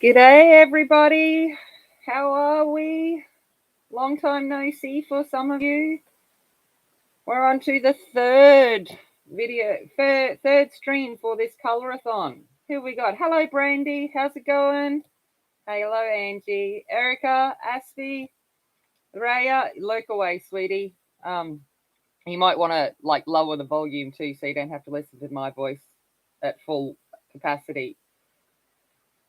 G'day, everybody. How are we? Long time no see for some of you. We're on to the third stream for this Colourathon. Who we got? Hello, Brandy. How's it going? Hello, Angie. Erica, Aspie, Raya. Lurk away, sweetie. You might want to lower the volume too, so you don't have to listen to my voice at full capacity.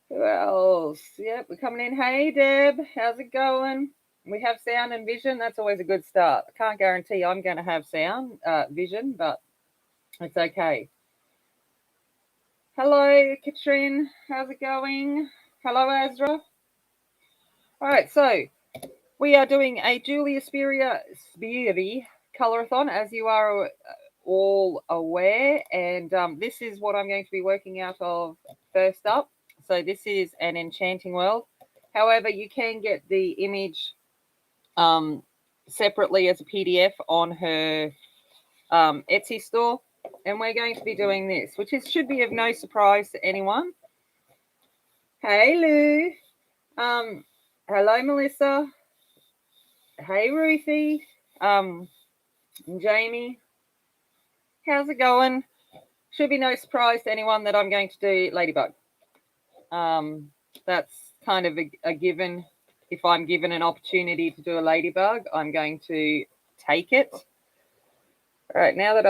Who else? Yep, we're coming in. Hey, Deb, how's it going? We have sound and vision. That's always a good start. I can't guarantee I'm going to have sound, vision, but it's okay. Hello, Katrin. How's it going? Hello, Azra. All right, so we are doing a Julia Spieri Colourathon, as you are all aware, and this is what I'm going to be working out of first up. So this is an Enchanting World. However, you can get the image separately as a PDF on her Etsy store, and we're going to be doing this, which should be of no surprise to anyone. Hey, Lou. Hello, Melissa. Hey, Ruthie. Jamie. How's it going? Should be no surprise to anyone that I'm going to do Ladybug. That's kind of a given. If I'm given an opportunity to do a Ladybug, I'm going to take it. All right, now that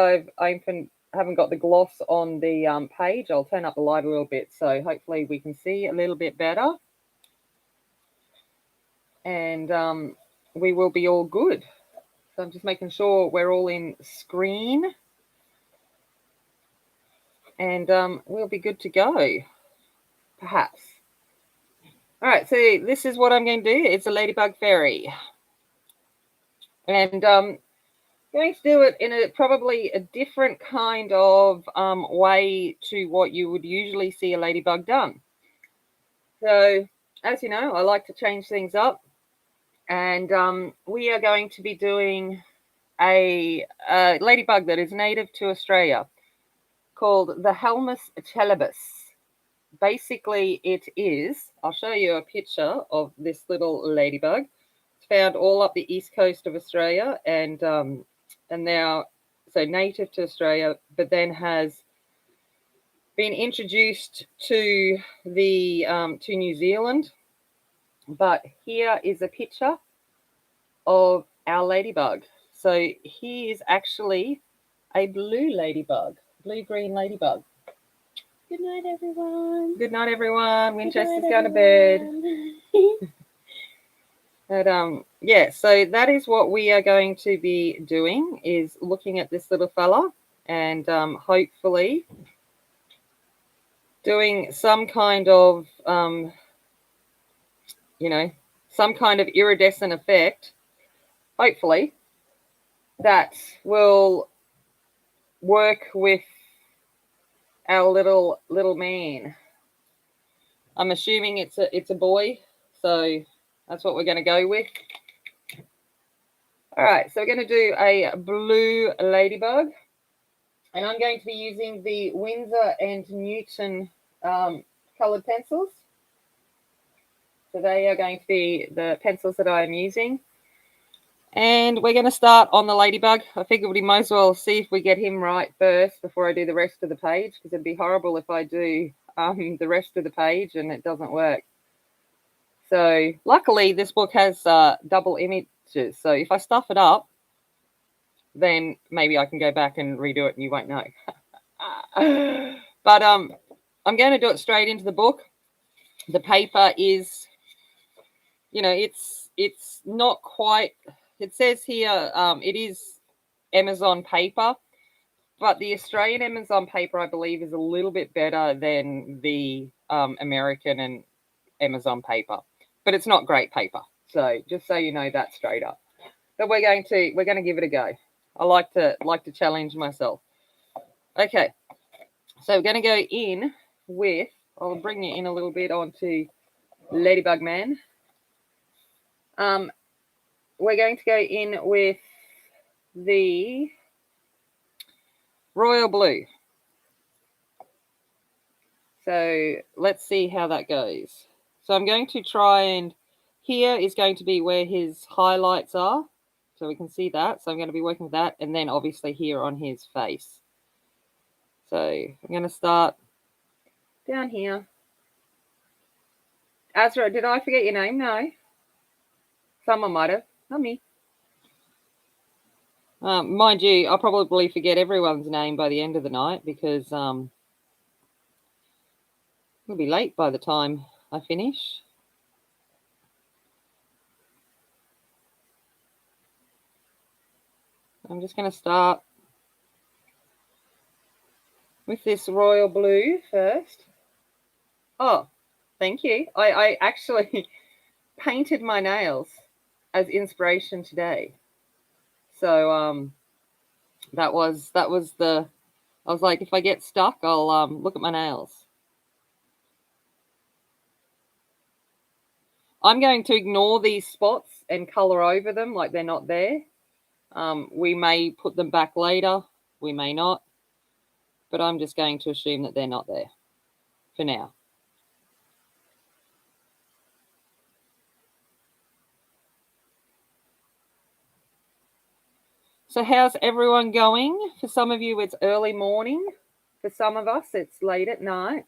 haven't got the gloss on the page, I'll turn up the light a little bit, so hopefully we can see a little bit better. And we will be all good. So I'm just making sure we're all in screen. And we'll be good to go, perhaps. All right, so this is what I'm going to do. It's a Ladybug Fairy. And I'm going to do it in probably a different kind of way to what you would usually see a ladybug done. So, as you know, I like to change things up. And we are going to be doing a ladybug that is native to Australia called the Helmus chelibus. Basically, it is, I'll show you a picture of this little ladybug. It's found all up the east coast of Australia and now, so native to Australia, but then has been introduced to New Zealand. But here is a picture of our ladybug. So he is actually a blue ladybug, blue-green ladybug. Good night, everyone. Good night, everyone. Winchester's going to bed. But yeah, so that is what we are going to be doing, is looking at this little fella and hopefully doing some kind of some kind of iridescent effect, hopefully, that will work with our little man. I'm assuming it's a boy, so that's what we're going to go with. All right, so we're going to do a blue ladybug, and I'm going to be using the Winsor and Newton coloured pencils. So they are going to be the pencils that I am using. And we're going to start on the ladybug. I figured we might as well see if we get him right first before I do the rest of the page, because it'd be horrible if I do the rest of the page and it doesn't work. So luckily this book has double images. So if I stuff it up, then maybe I can go back and redo it and you won't know. But I'm going to do it straight into the book. The paper is, it's not quite, it says here it is Amazon paper, but the Australian Amazon paper, I believe, is a little bit better than the American and Amazon paper, but it's not great paper. So just so you know that straight up. But we're going to give it a go. I like to challenge myself. Okay, so we're going to go in with, I'll bring you in a little bit onto Ladybug Man. We're going to go in with the royal blue. So let's see how that goes. So I'm going to try, and here is going to be where his highlights are. So we can see that. So I'm going to be working with that, and then obviously here on his face. So I'm going to start down here. Azra, did I forget your name? No. Someone might have. Not me. Mind you, I'll probably forget everyone's name by the end of the night because it'll be late by the time I finish. I'm just going to start with this royal blue first. Oh, thank you. I actually painted my nails as inspiration today. So that was the, I was like, if I get stuck, I'll look at my nails. I'm going to ignore these spots and color over them like they're not there. We may put them back later, we may not, but I'm just going to assume that they're not there for now. So how's everyone going? For some of you, it's early morning. For some of us, it's late at night.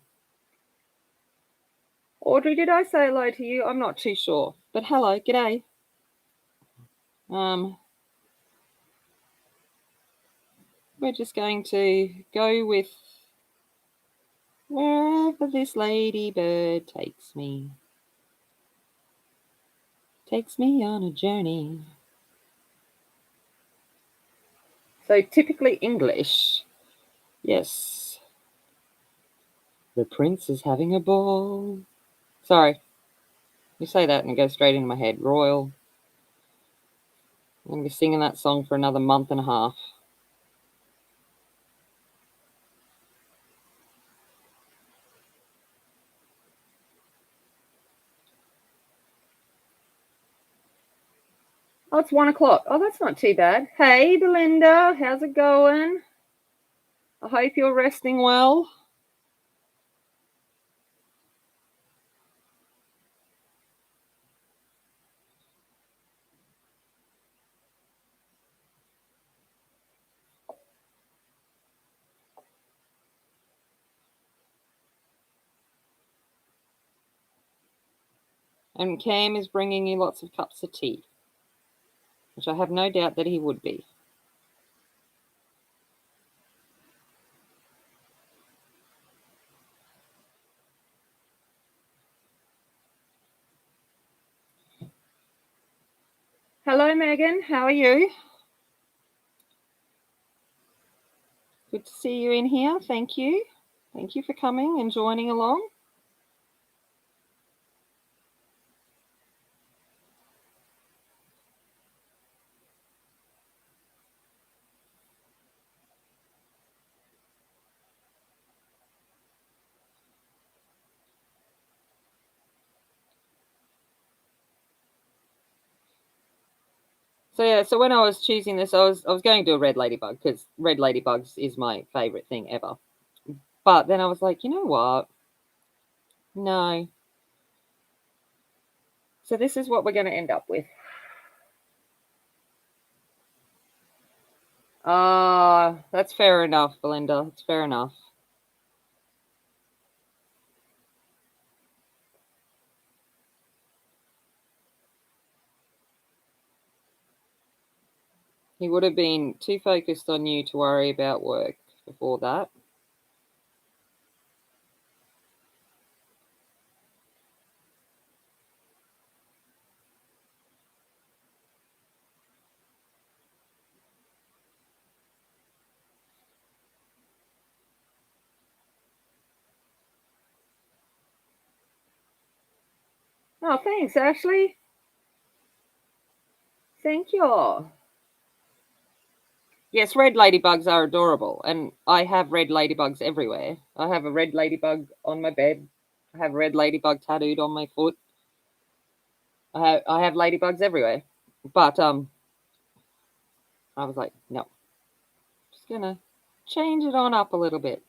Audrey, did I say hello to you? I'm not too sure, but hello, g'day. We're just going to go with wherever this ladybird takes me. Takes me on a journey. So typically English, yes. The prince is having a ball. Sorry, you say that and it goes straight into my head. Royal. I'm going to be singing that song for another month and a half. Oh, it's 1 o'clock. Oh, that's not too bad. Hey, Belinda, how's it going? I hope you're resting well. And Cam is bringing you lots of cups of tea, which I have no doubt that he would be. Hello, Megan. How are you? Good to see you in here. Thank you. Thank you for coming and joining along. So when I was choosing this, I was going to do a red ladybug because red ladybugs is my favorite thing ever. But then I was like, you know what? No. So this is what we're going to end up with. That's fair enough, Belinda. It's fair enough. He would have been too focused on you to worry about work before that. Oh, thanks, Ashley. Thank you. Yes, red ladybugs are adorable, and I have red ladybugs everywhere. I have a red ladybug on my bed. I have a red ladybug tattooed on my foot. I have ladybugs everywhere. But I was like, no. Just gonna change it on up a little bit.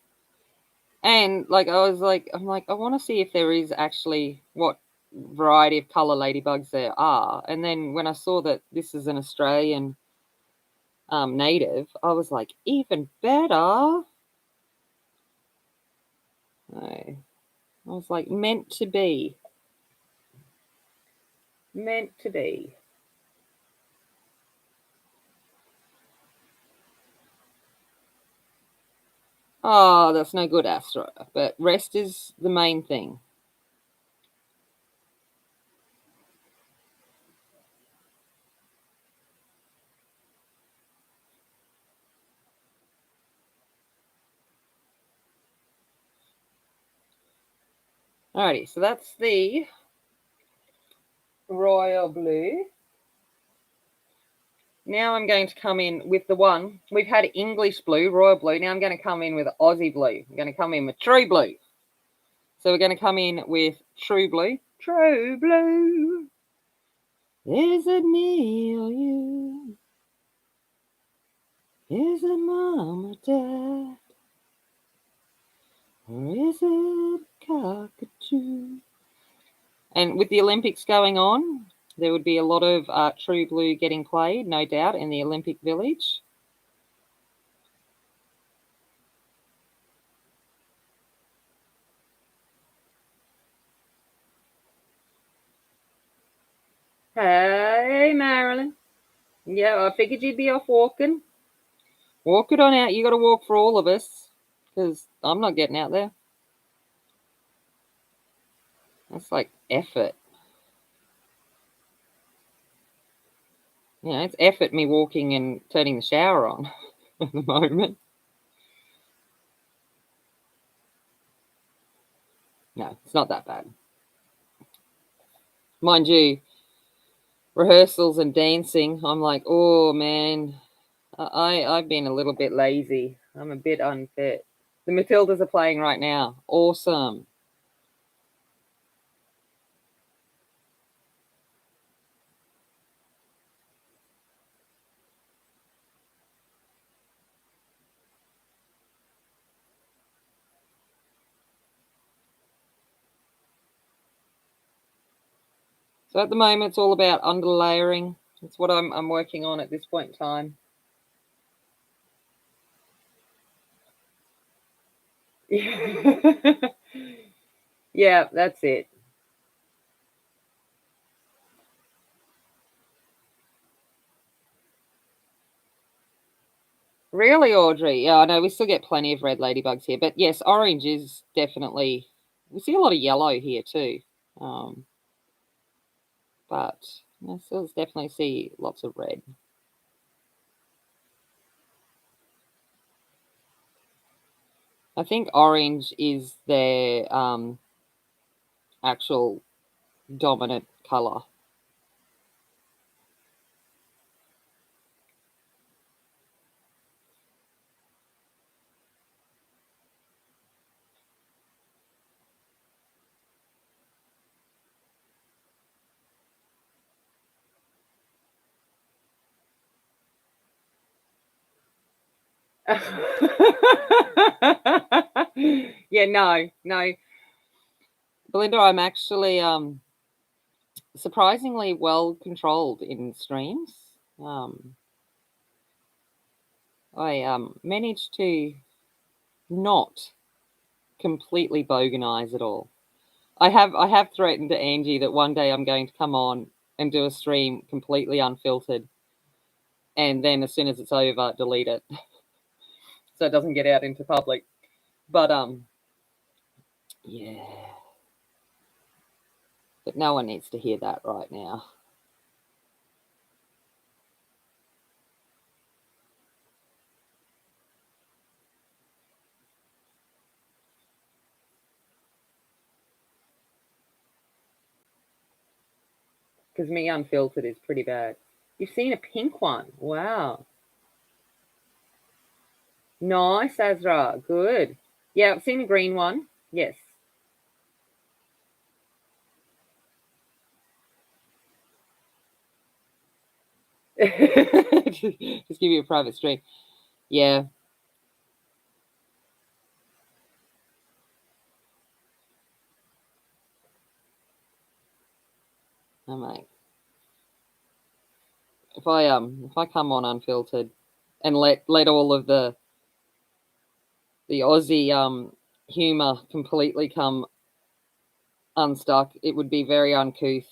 And like I was like, I'm like, I want to see if there is actually what variety of colour ladybugs there are. And then when I saw that this is an Australian native, I was like, even better. I was like, meant to be. Meant to be. Oh, that's no good, Astra. But rest is the main thing. Alrighty, so that's the royal blue. Now I'm going to come in with the one. We've had English blue, royal blue. Now I'm going to come in with Aussie blue. I'm going to come in with true blue. So we're going to come in with true blue. True blue. Is it me or you? Is it mom or dad? Or is it cockatoo? And with the Olympics going on, there would be a lot of true blue getting played, no doubt, in the Olympic Village. Hey, Marilyn. Yeah, I figured you'd be off walking. Walk it on out. You got to walk for all of us, because I'm not getting out there. That's like effort. You know, it's effort me walking and turning the shower on at the moment. No, it's not that bad. Mind you, rehearsals and dancing, I'm like, oh man, I've been a little bit lazy. I'm a bit unfit. The Matildas are playing right now. Awesome. So at the moment, it's all about underlayering. That's what I'm working on at this point in time. Yeah, that's it. Really, Audrey? Yeah, I know we still get plenty of red ladybugs here, but yes, orange is definitely. We see a lot of yellow here too, um, but I still definitely see lots of red. I think orange is their actual dominant color. Yeah, no, Belinda, I'm actually surprisingly well controlled in streams. I managed to not completely boganize it all. I have threatened to Angie that one day I'm going to come on and do a stream completely unfiltered, and then as soon as it's over, delete it so it doesn't get out into public. But yeah. But no one needs to hear that right now. Because me unfiltered is pretty bad. You've seen a pink one. Wow. Nice, Azra. Good. Yeah, I've seen a green one. Yes. Just give you a private stream. Yeah. Oh, mate. If I come on unfiltered and let all of the Aussie humor completely come unstuck, it would be very uncouth.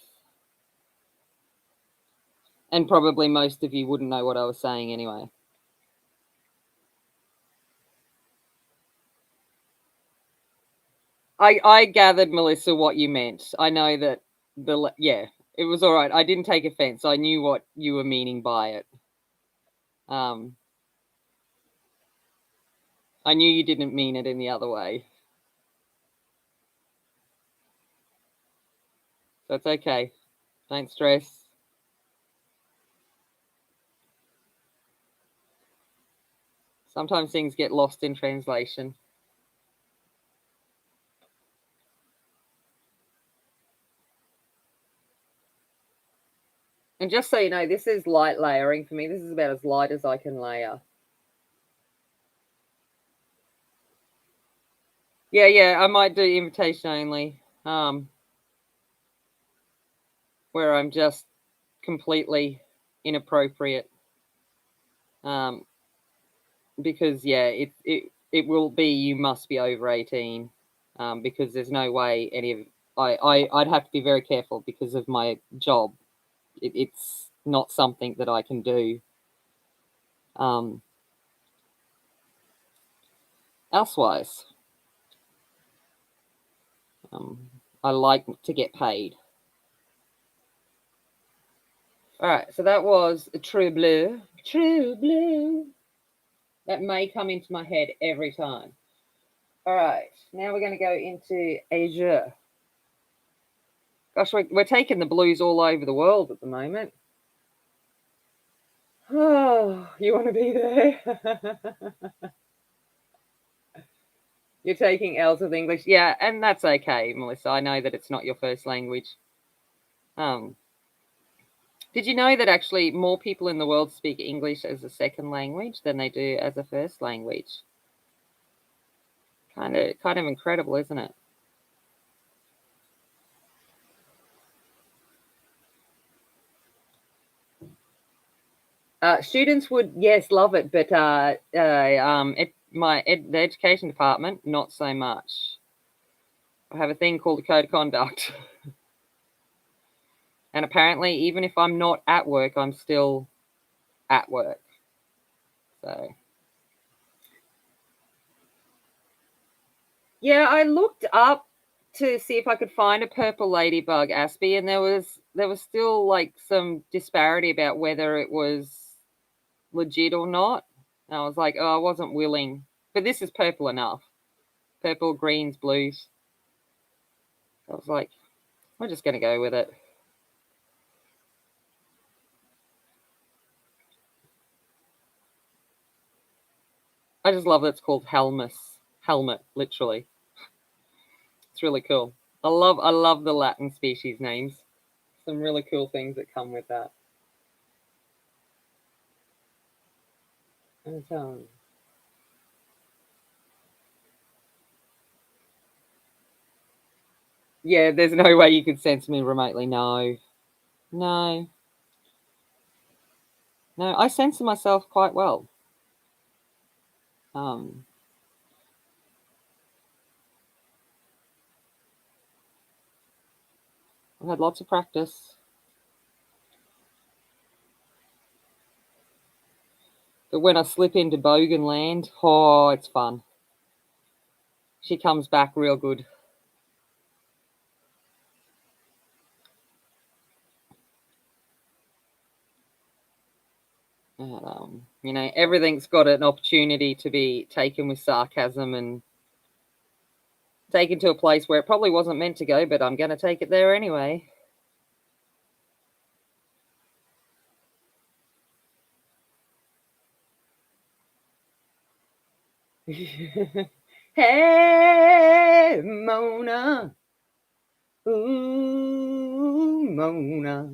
And probably most of you wouldn't know what I was saying anyway. I gathered, Melissa, what you meant. I know that it was all right. I didn't take offense. I knew what you were meaning by it. I knew you didn't mean it in the other way. So it's okay. Don't stress. Sometimes things get lost in translation. And just so you know, this is light layering for me. This is about as light as I can layer. Yeah, I might do invitation only. Where I'm just completely inappropriate. Because it will be you must be over 18. Because there's no way any of I'd have to be very careful because of my job. It's not something that I can do. Elsewise, I like to get paid. All right, so that was True Blue. True Blue. That may come into my head every time. All right, now we're going to go into Asia. Gosh, we're taking the blues all over the world at the moment. Oh, you want to be there? You're taking L's with English. Yeah, and that's okay, Melissa. I know that it's not your first language. Did you know that actually more people in the world speak English as a second language than they do as a first language? Kind of incredible, isn't it? Students would, yes, love it, but the education department, not so much. I have a thing called a code of conduct. And apparently, even if I'm not at work, I'm still at work. So, yeah, I looked up to see if I could find a purple ladybug, Aspie, and there was still like some disparity about whether it was legit or not. And I was like, oh, I wasn't willing, but this is purple enough. Purple, greens, blues. I was like, we're just going to go with it. I just love that it's called helmet, literally. It's really cool. I love the Latin species names. Some really cool things that come with that. And yeah, there's no way you could sense me remotely. No. I censor myself quite well. I've had lots of practice. But when I slip into Bogan land, oh, it's fun. She comes back real good. And, everything's got an opportunity to be taken with sarcasm and taken to a place where it probably wasn't meant to go, but I'm going to take it there anyway. Hey, Mona. Ooh, Mona.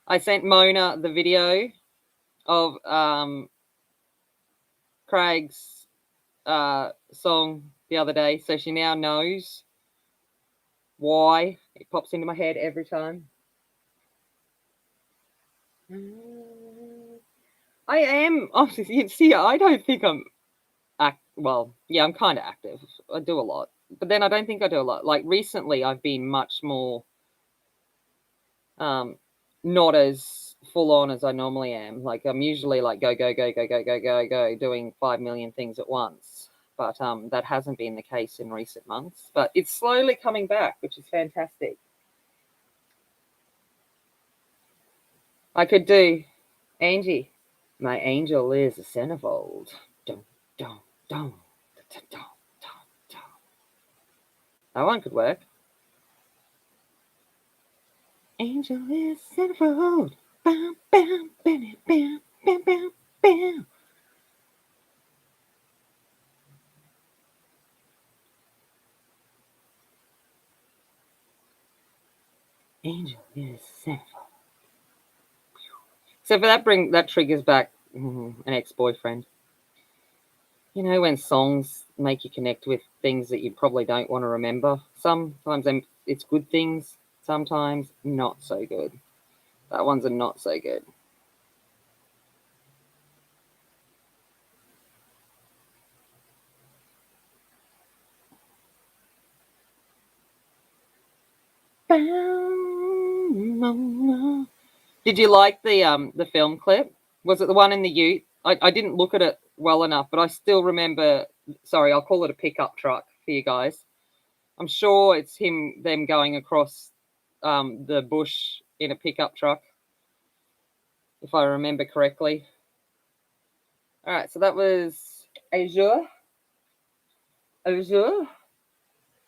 I sent Mona the video of Craig's song the other day, so she now knows why. It pops into my head every time. I am, obviously, you see, I don't think I'm, well, yeah, I'm kind of active. I do a lot. But then I don't think I do a lot. Like, recently, I've been much more, not as full on as I normally am. Like, I'm usually like go, go, go, go, go, go, go, go, doing 5 million things at once. But that hasn't been the case in recent months. But it's slowly coming back, which is fantastic. I could do Angie. My angel is a centerfold. Dum, dum, dum, dum, dum, dum. That one could work. Angel is a centerfold. Bam, bam, bam, bam, bam, bam, bam. Angel is a centerfold. So for that triggers back an ex-boyfriend. You know, when songs make you connect with things that you probably don't want to remember. Sometimes it's good things, sometimes not so good. That one's a not so good. Did you like the film clip? Was it the one in the Ute? I didn't look at it well enough, but I still remember. Sorry, I'll call it a pickup truck for you guys. I'm sure it's them going across the bush in a pickup truck, if I remember correctly. All right, so that was Azure. Azure.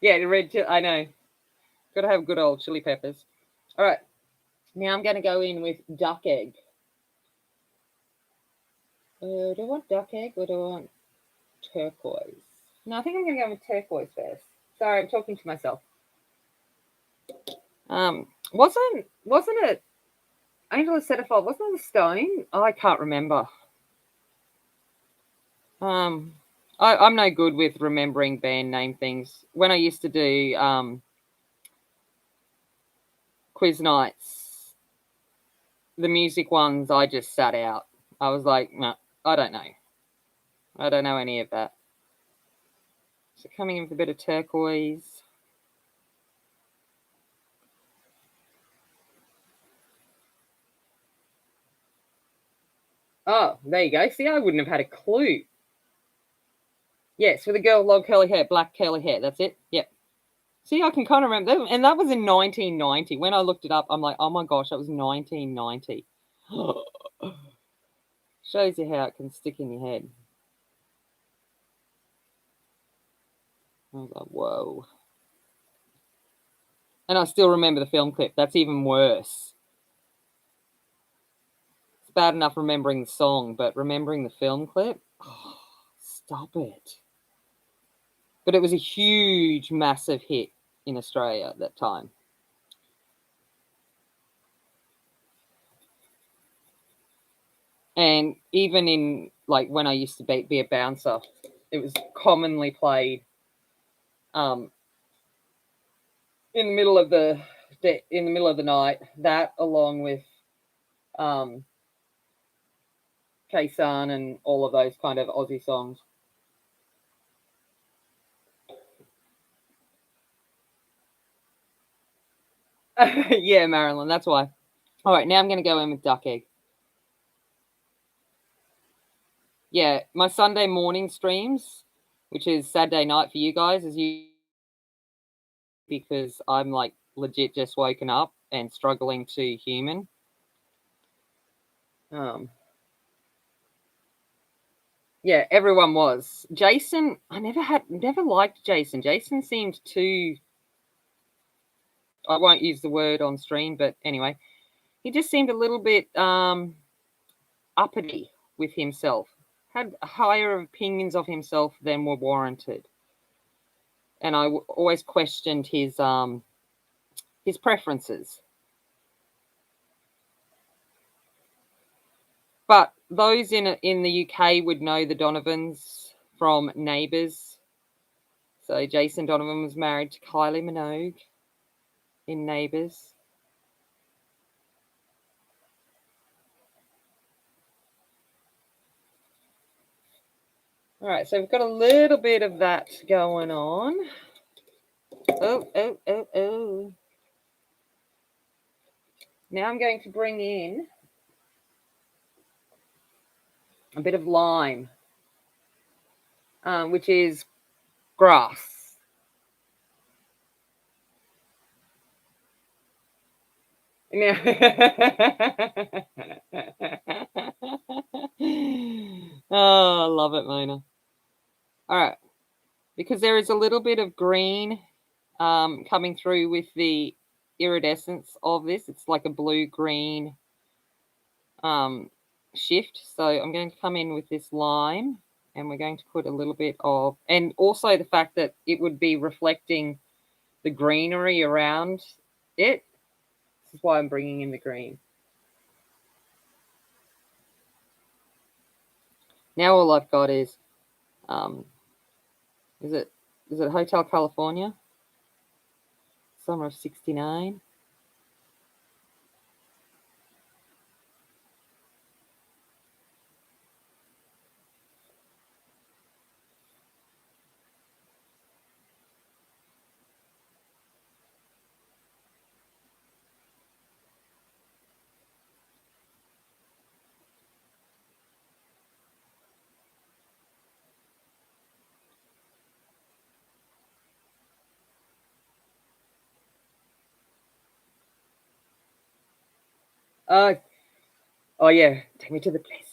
Yeah, the red. I know. Got to have good old chili peppers. All right, now I'm going to go in with duck egg. Do I want duck egg or do I want turquoise? No, I think I'm going to go with turquoise first. Sorry, I'm talking to myself. Wasn't it Angel of Centerfold? Wasn't it a stone? Oh, I can't remember. I'm no good with remembering band name things. When I used to do quiz nights, the music ones, I just sat out. I was like, no, I don't know. I don't know any of that. So coming in with a bit of turquoise. Oh, there you go. See, I wouldn't have had a clue. Yes, with a girl with long curly hair, black curly hair. That's it. Yep. See, I can kind of remember that. And that was in 1990. When I looked it up, I'm like, oh my gosh, that was 1990. Shows you how it can stick in your head. I was like, whoa. And I still remember the film clip. That's even worse. It's bad enough remembering the song, but remembering the film clip? Oh, stop it. But it was a huge, massive hit in Australia at that time. And even in, like, when I used to be a bouncer, it was commonly played in the middle of the night. That, along with K-Sun and all of those kind of Aussie songs. Yeah, Marilyn, that's why. All right, now I'm going to go in with duck egg. Yeah, my Sunday morning streams, which is Saturday night for you guys, because I'm like legit just woken up and struggling to human. Yeah, everyone was. Jason, I never liked Jason. Jason seemed too, I won't use the word on stream, but anyway, he just seemed a little bit uppity with himself. Had higher opinions of himself than were warranted. And I always questioned his preferences. But those in the UK would know the Donovans from Neighbours. So Jason Donovan was married to Kylie Minogue. in Neighbours. All right, so we've got a little bit of that going on. Oh. Now I'm going to bring in a bit of lime, which is grass. Now, oh, I love it, Mona. All right, because there is a little bit of green coming through with the iridescence of this. It's like a blue-green shift. So I'm going to come in with this lime, and we're going to put a little bit of, and also the fact that it would be reflecting the greenery around it. This is why I'm bringing in the green. Now all I've got is it Hotel California? Summer of '69. Oh yeah, take me to the place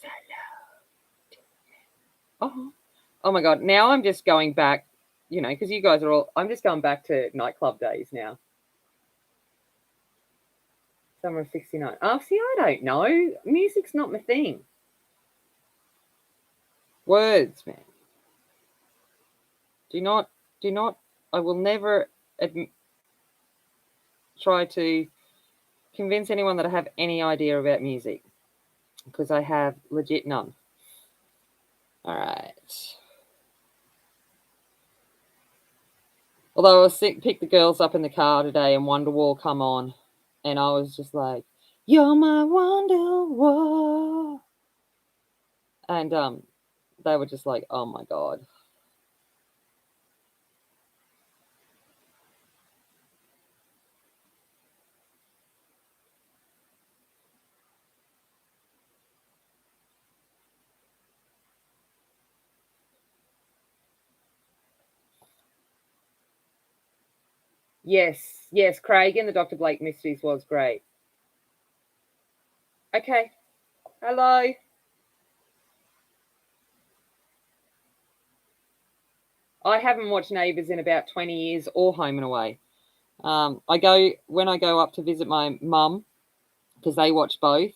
I love. Oh my God! Now I'm just going back, because you guys are all. I'm just going back to nightclub days now. Summer of '69. Oh, see, I don't know. Music's not my thing. Words, man. Do not. I will never try to convince anyone that I have any idea about music, because I have legit none. All right. Although picked the girls up in the car today and Wonderwall come on, and I was just like, "You're my Wonderwall," and they were just like, "Oh my God." Yes, Craig and the Dr. Blake Mysteries was great. Okay, hello. I haven't watched Neighbours in about 20 years or Home and Away. When I go up to visit my mum, because they watch both.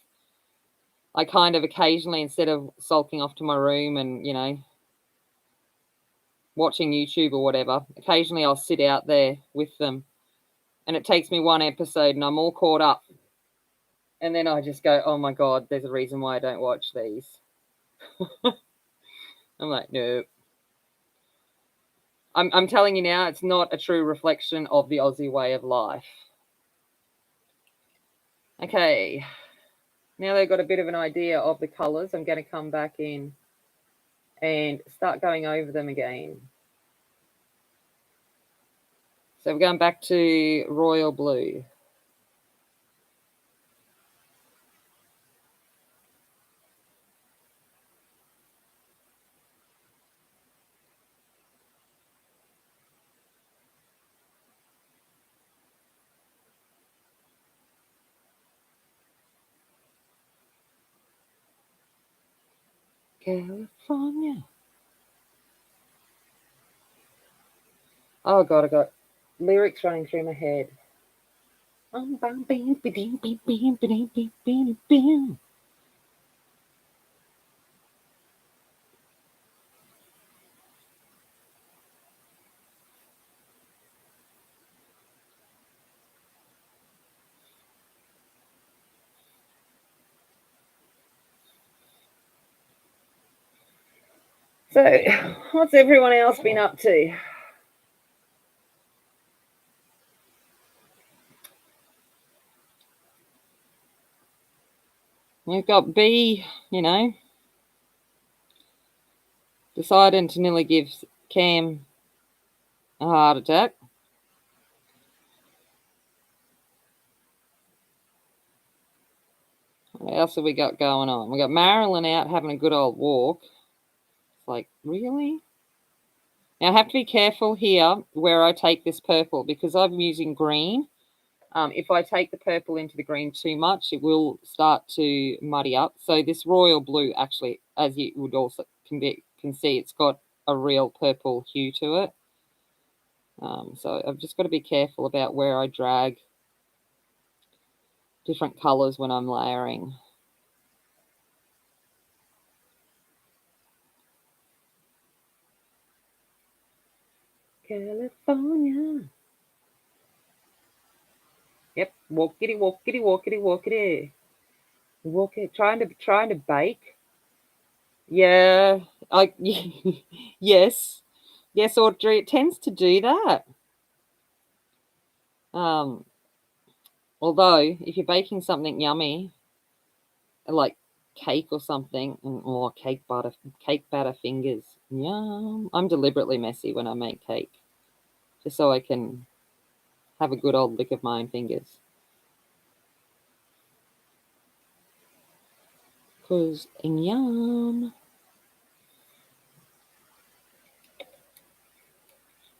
I kind of occasionally, instead of sulking off to my room and, watching YouTube or whatever, occasionally I'll sit out there with them, and it takes me one episode and I'm all caught up. And then I just go, oh my God, there's a reason why I don't watch these. I'm like, no. I'm telling you now, it's not a true reflection of the Aussie way of life. Okay. Now they've got a bit of an idea of the colours. I'm going to come back in and start going over them again. So we're going back to royal blue. California. Oh God, I got lyrics running through my head. So, what's everyone else been up to? We've got B, deciding to nearly give Cam a heart attack. What else have we got going on? We got Marilyn out having a good old walk. It's like, really? Now I have to be careful here where I take this purple because I'm using green. If I take the purple into the green too much, it will start to muddy up. So this royal blue, actually, as you would also can see, it's got a real purple hue to it. So I've just got to be careful about where I drag different colours when I'm layering. California. Yep, walkity, walkity, walkity, walkity. Walk it, trying to bake. Yeah, yes, Audrey. It tends to do that. Although if you're baking something yummy, like cake or something, or cake batter fingers, yum. I'm deliberately messy when I make cake, just so I can have a good old lick of my own fingers. Cause yum.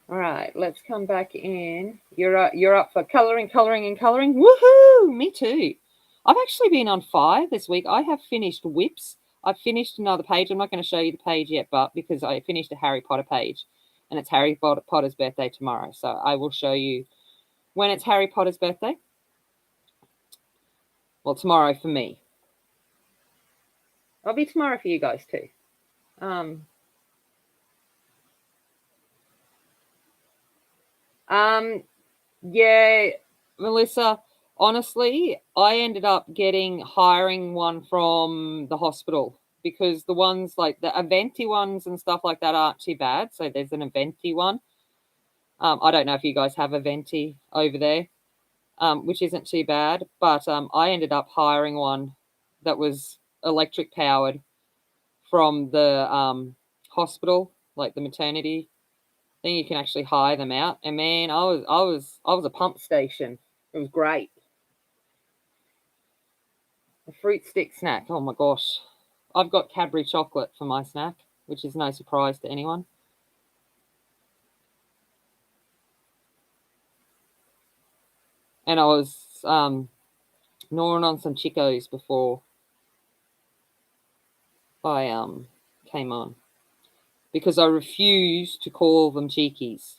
All right, let's come back in. You're up for coloring. Woohoo! Me too. I've actually been on fire this week. I have finished whips. I've finished another page. I'm not going to show you the page yet, but because I finished a Harry Potter page, and it's Harry Potter's birthday tomorrow, so I will show you when it's Harry Potter's birthday. Well, tomorrow for me. I'll be tomorrow for you guys too. Yeah, Melissa, honestly, I ended up hiring one from the hospital because the ones like the Aventi ones and stuff like that aren't too bad. So there's an Aventi one. I don't know if you guys have Aventi over there, which isn't too bad, but I ended up hiring one that was electric powered from the hospital, like the maternity. Then you can actually hire them out. And man, I was a pump station. It was great. A fruit stick snack. Oh my gosh. I've got Cadbury chocolate for my snack, which is no surprise to anyone. And I was gnawing on some Chicos before I came on. Because I refuse to call them cheekies.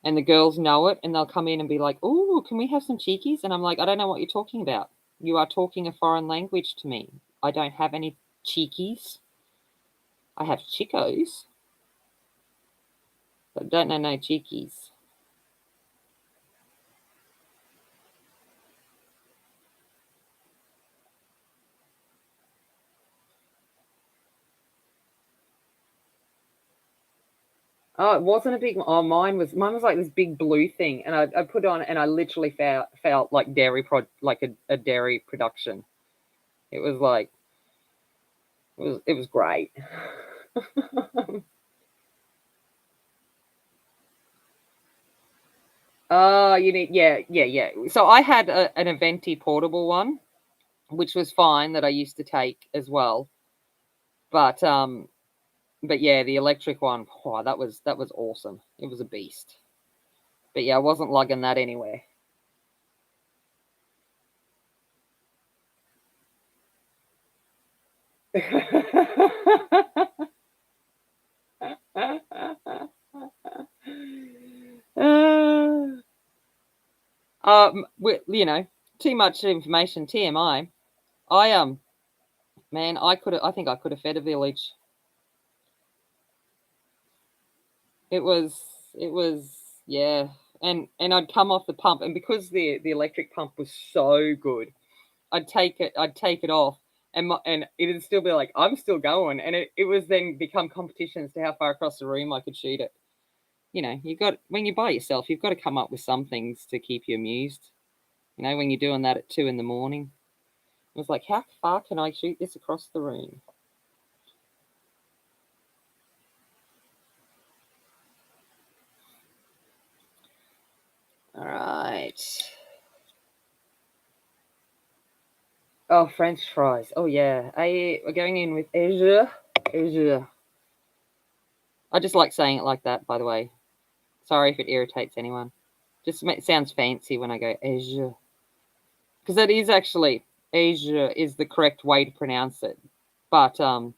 And the girls know it, and they'll come in and be like, "Oh, can we have some cheekies?" And I'm like, "I don't know what you're talking about. You are talking a foreign language to me. I don't have any cheekies. I have Chicos, but don't know no cheekies." Oh, it wasn't a big. Oh, mine was like this big blue thing, and I put it on, and I literally felt like a dairy production. It was like it was great. Oh, you need yeah. So I had an Aventi portable one, which was fine that I used to take as well, but yeah, the electric one, oh, that was awesome. It was a beast. But yeah, I wasn't lugging that anywhere. Too much information. TMI. Man, I think I could have fed a village. It was, yeah. And I'd come off the pump, and because the electric pump was so good, I'd take it off, and it'd still be like, I'm still going, and it was then become competition as to how far across the room I could shoot it. When you're by yourself, you've got to come up with some things to keep you amused. When you're doing that at 2 in the morning. I was like, how far can I shoot this across the room? All right. Oh, French fries. Oh, yeah. We're going in with Asia. Asia. I just like saying it like that, by the way. Sorry if it irritates anyone. It sounds fancy when I go Asia. Because that is actually, Asia is the correct way to pronounce it. But I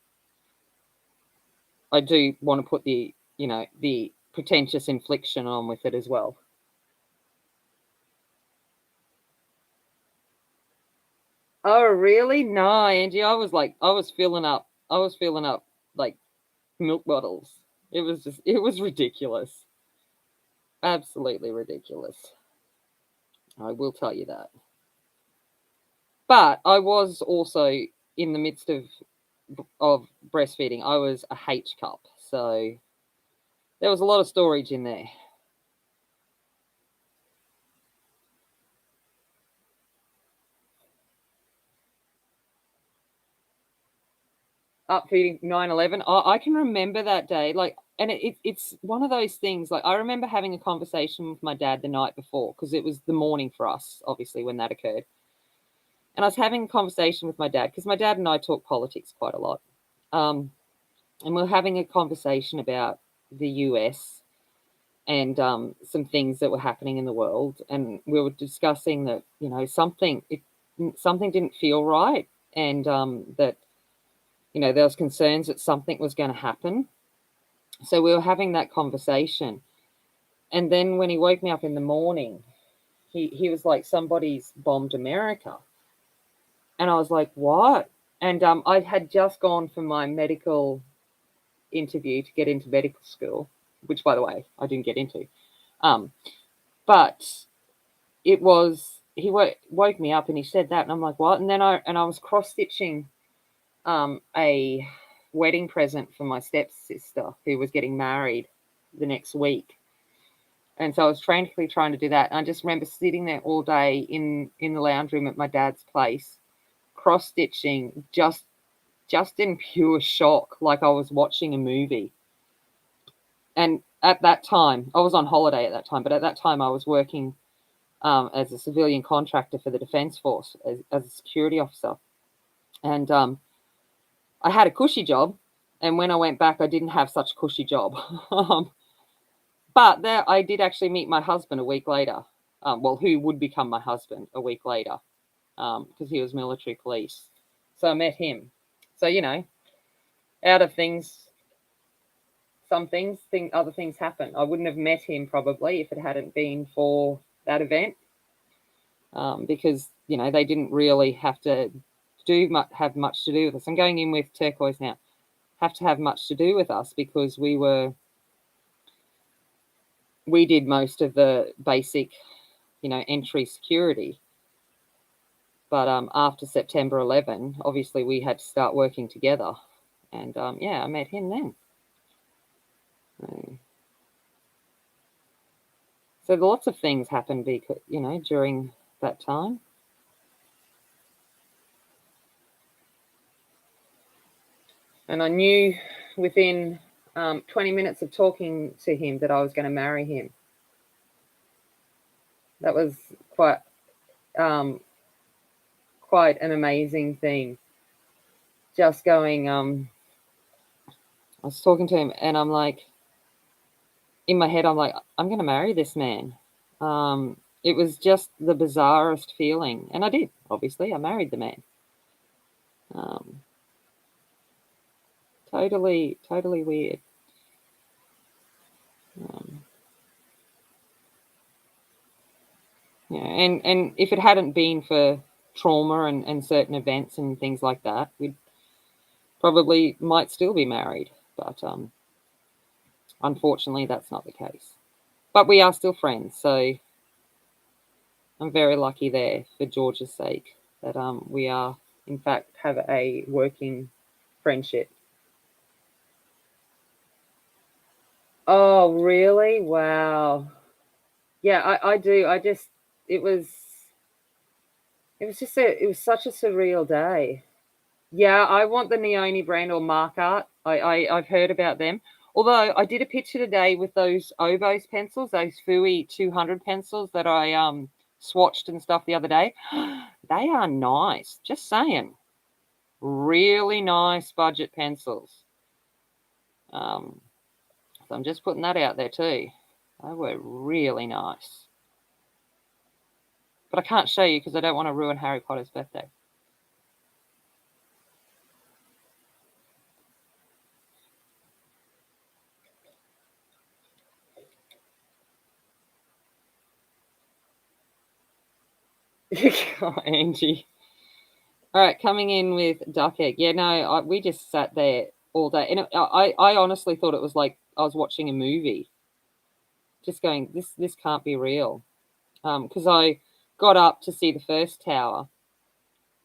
do want to put the pretentious inflection on with it as well. Oh, really? No, Angie. I was filling up. I was filling up like milk bottles. It was ridiculous. Absolutely ridiculous. I will tell you that. But I was also in the midst of breastfeeding. I was a H cup, so there was a lot of storage in there. Up feeding 9/11. I can remember that day, like, and it's one of those things. Like, I remember having a conversation with my dad the night before because it was the morning for us, obviously, when that occurred. And I was having a conversation with my dad because my dad and I talk politics quite a lot. And we are having a conversation about the US and some things that were happening in the world. And we were discussing that, something didn't feel right, and that, there was concerns that something was going to happen. So we were having that conversation. And then when he woke me up in the morning, he was like, somebody's bombed America. And I was like, what? And I had just gone for my medical interview to get into medical school, which, by the way, I didn't get into. But it was, he woke me up and he said that, and I'm like, what? And then I was cross stitching a wedding present for my stepsister who was getting married the next week. And so I was frantically trying to do that. And I just remember sitting there all day in the lounge room at my dad's place, cross stitching, just in pure shock, like I was watching a movie. And at that time, I was on holiday at that time, but at that time I was working as a civilian contractor for the Defence Force as a security officer. And I had a cushy job. And when I went back, I didn't have such a cushy job. But there, I did actually meet my husband a week later. Who would become my husband a week later, because he was military police. So I met him. So, out of things, other things happen. I wouldn't have met him probably if it hadn't been for that event, because they didn't really have to have much to do with us. I'm going in with turquoise now. Have to have much to do with us because we did most of the basic, entry security. But after September 11, obviously we had to start working together, and I met him then. So lots of things happened because, during that time. And I knew within 20 minutes of talking to him that I was going to marry him. That was quite an amazing thing. Just going, I was talking to him and I'm like, in my head, I'm like, I'm going to marry this man. It was just the bizarrest feeling. And I did, obviously. I married the man. Totally weird. And if it hadn't been for trauma and certain events and things like that, we probably might still be married. But unfortunately, that's not the case. But we are still friends, so I'm very lucky there for George's sake that we are, in fact, have a working friendship. Oh, really? Wow. Yeah, I do. It was it was such a surreal day. Yeah, I want the Neoni brand or Mark Art. I've heard about them. Although I did a picture today with those Obos pencils, those Fui 200 pencils that I swatched and stuff the other day. They are nice. Just saying. Really nice budget pencils. So I'm just putting that out there too. They were really nice. But I can't show you because I don't want to ruin Harry Potter's birthday. Oh, Angie. All right, coming in with duck egg. Yeah, no, we just sat there all day, and I honestly thought it was like I was watching a movie. Just going, this can't be real. Because I got up to see the first tower,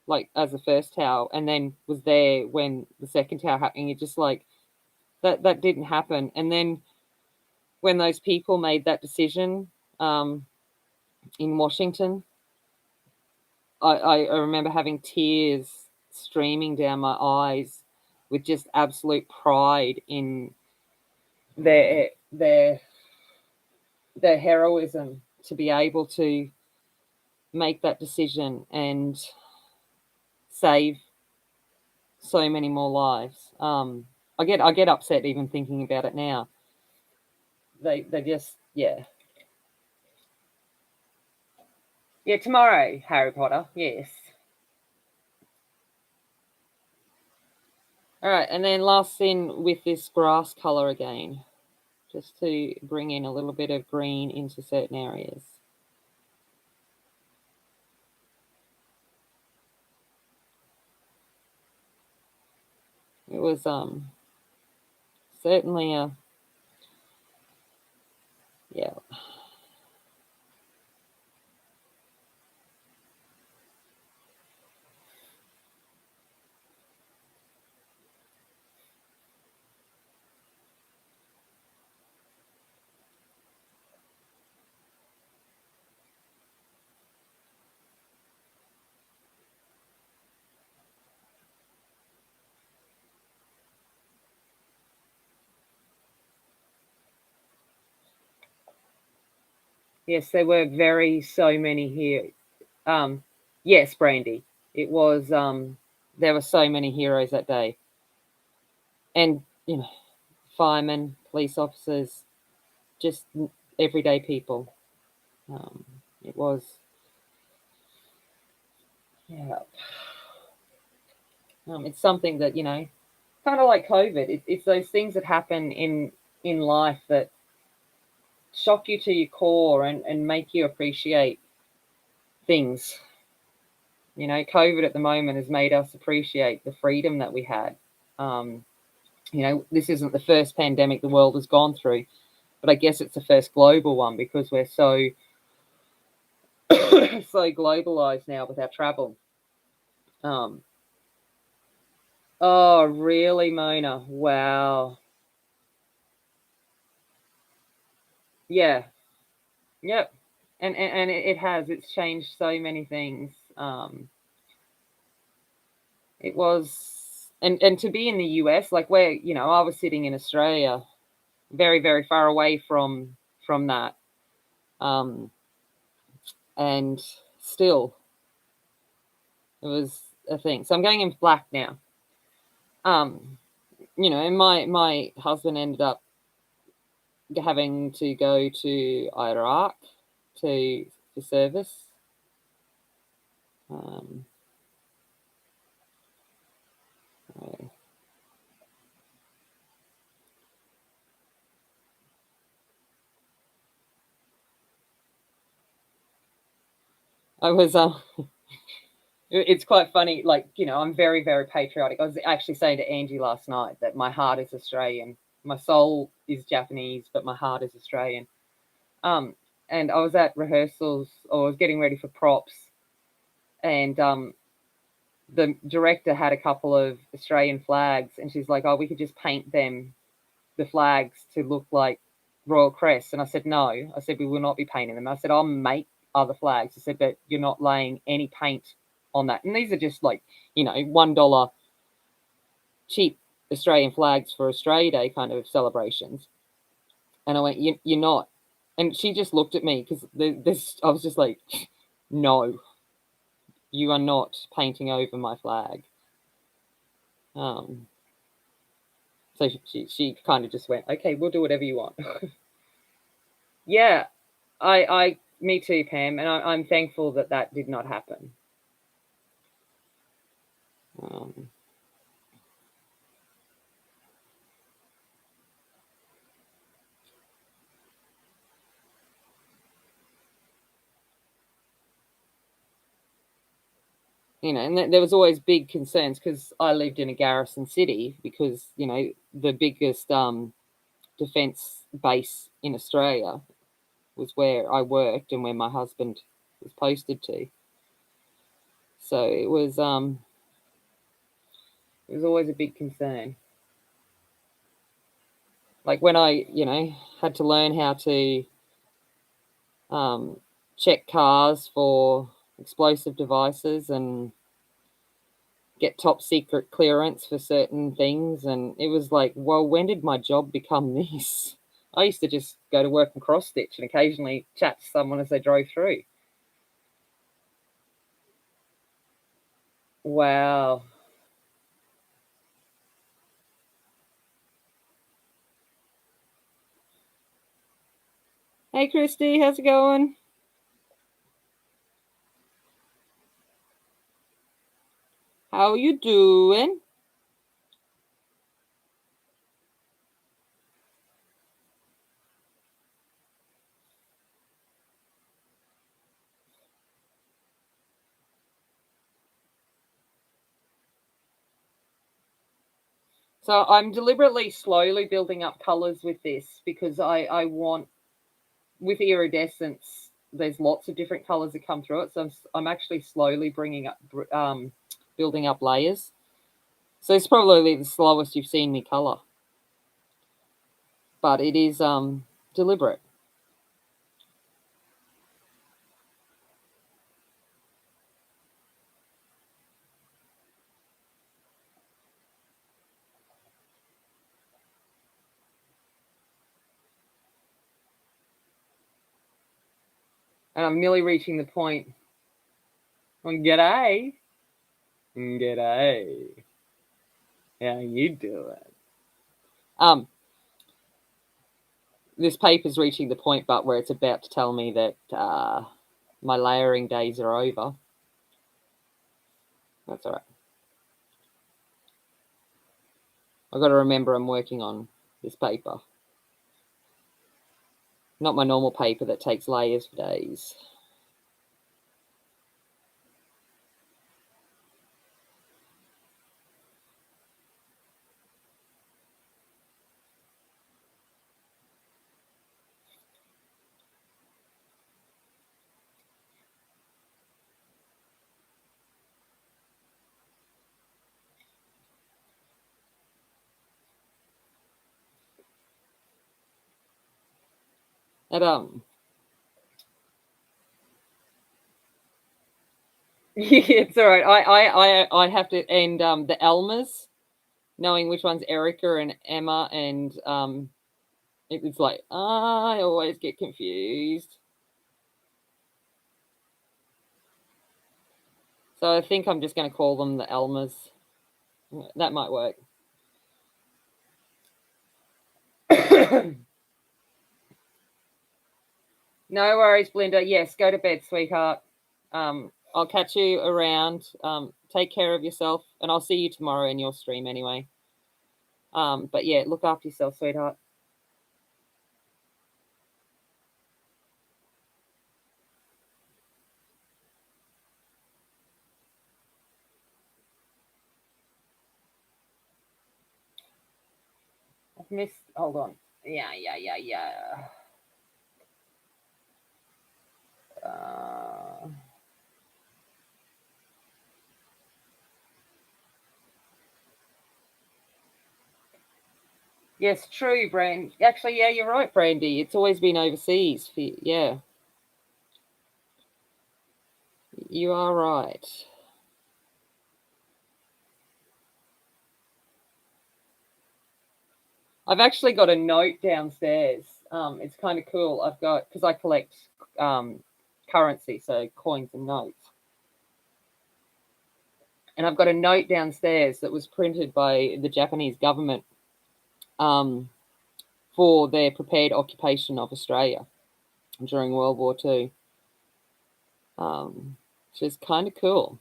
like as the first tower, and then was there when the second tower happening. It just like that didn't happen. And then when those people made that decision in Washington, I remember having tears streaming down my eyes with just absolute pride in their heroism to be able to make that decision and save so many more lives. I get upset even thinking about it now. They just yeah. Yeah, tomorrow, Harry Potter, yes. All right, and then last in with this grass colour again, just to bring in a little bit of green into certain areas. It was certainly a yeah. Yes, there were so many here. Yes, Brandy. It was there were so many heroes that day. And firemen, police officers, just everyday people. Um, it was yeah. It's something that kind of like COVID. It's those things that happen in life that shock you to your core and make you appreciate things. COVID at the moment has made us appreciate the freedom that we had. Um, this isn't the first pandemic the world has gone through, but I guess it's the first global one because we're so so globalized now with our travel. Um, oh, really, Mona? Wow. Yeah. Yep. And it has. It's changed so many things. It was, and to be in the US, like where I was sitting in Australia, very very far away from that, um, and still it was a thing. So I'm going in black now. Um, and my husband ended up having to go to Iraq for service. Um, I was it's quite funny. Like, I'm very, very patriotic. I was actually saying to Angie last night that my heart is Australian. My soul is Japanese, but my heart is Australian. Um, and I was at rehearsals or I was getting ready for props, and the director had a couple of Australian flags, and she's like, "Oh, we could just paint the flags to look like Royal Crests." And I said, "No." I said, "We will not be painting them." I said, "I'll make other flags." I said, "But you're not laying any paint on that. And these are just like, $1 cheap Australian flags for Australia Day kind of celebrations. And I went, you're not. And she just looked at me because I was just like, no, you are not painting over my flag. So she kind of just went, okay, we'll do whatever you want. Yeah, me too, Pam, and I'm thankful that did not happen. And there was always big concerns because I lived in a garrison city because, the biggest defence base in Australia was where I worked and where my husband was posted to. So it was always a big concern. Like when I, had to learn how to check cars for explosive devices and get top secret clearance for certain things. And it was like, well, when did my job become this? I used to just go to work and cross stitch and occasionally chat to someone as they drove through. Wow. Hey, Christy, how's it going? How you doing? So I'm deliberately slowly building up colours with this because I want, with iridescence, there's lots of different colours that come through it. So I'm actually slowly building up layers. So it's probably the slowest you've seen me colour. But it is deliberate. And I'm nearly reaching the point. G'day. G'day. How you doing? This paper's reaching the point, but where it's about to tell me that my layering days are over. That's all right. I've got to remember I'm working on this paper. Not my normal paper that takes layers for days. And it's all right. I have to, and the Elmas, knowing which one's Erica and Emma, and it's like I always get confused. So I think I'm just going to call them the Elmas. That might work. No worries, Belinda. Yes, go to bed, sweetheart. I'll catch you around. Take care of yourself, and I'll see you tomorrow in your stream anyway. But yeah, look after yourself, sweetheart. I've missed. Hold on. Yeah. Yes, true, Brand. Actually, yeah, you're right, Brandy. It's always been overseas. Yeah, you are right. I've actually got a note downstairs. It's kind of cool. I've got, because I collect currency, so coins and notes. And I've got a note downstairs that was printed by the Japanese government for their prepared occupation of Australia during World War II, which is kind of cool.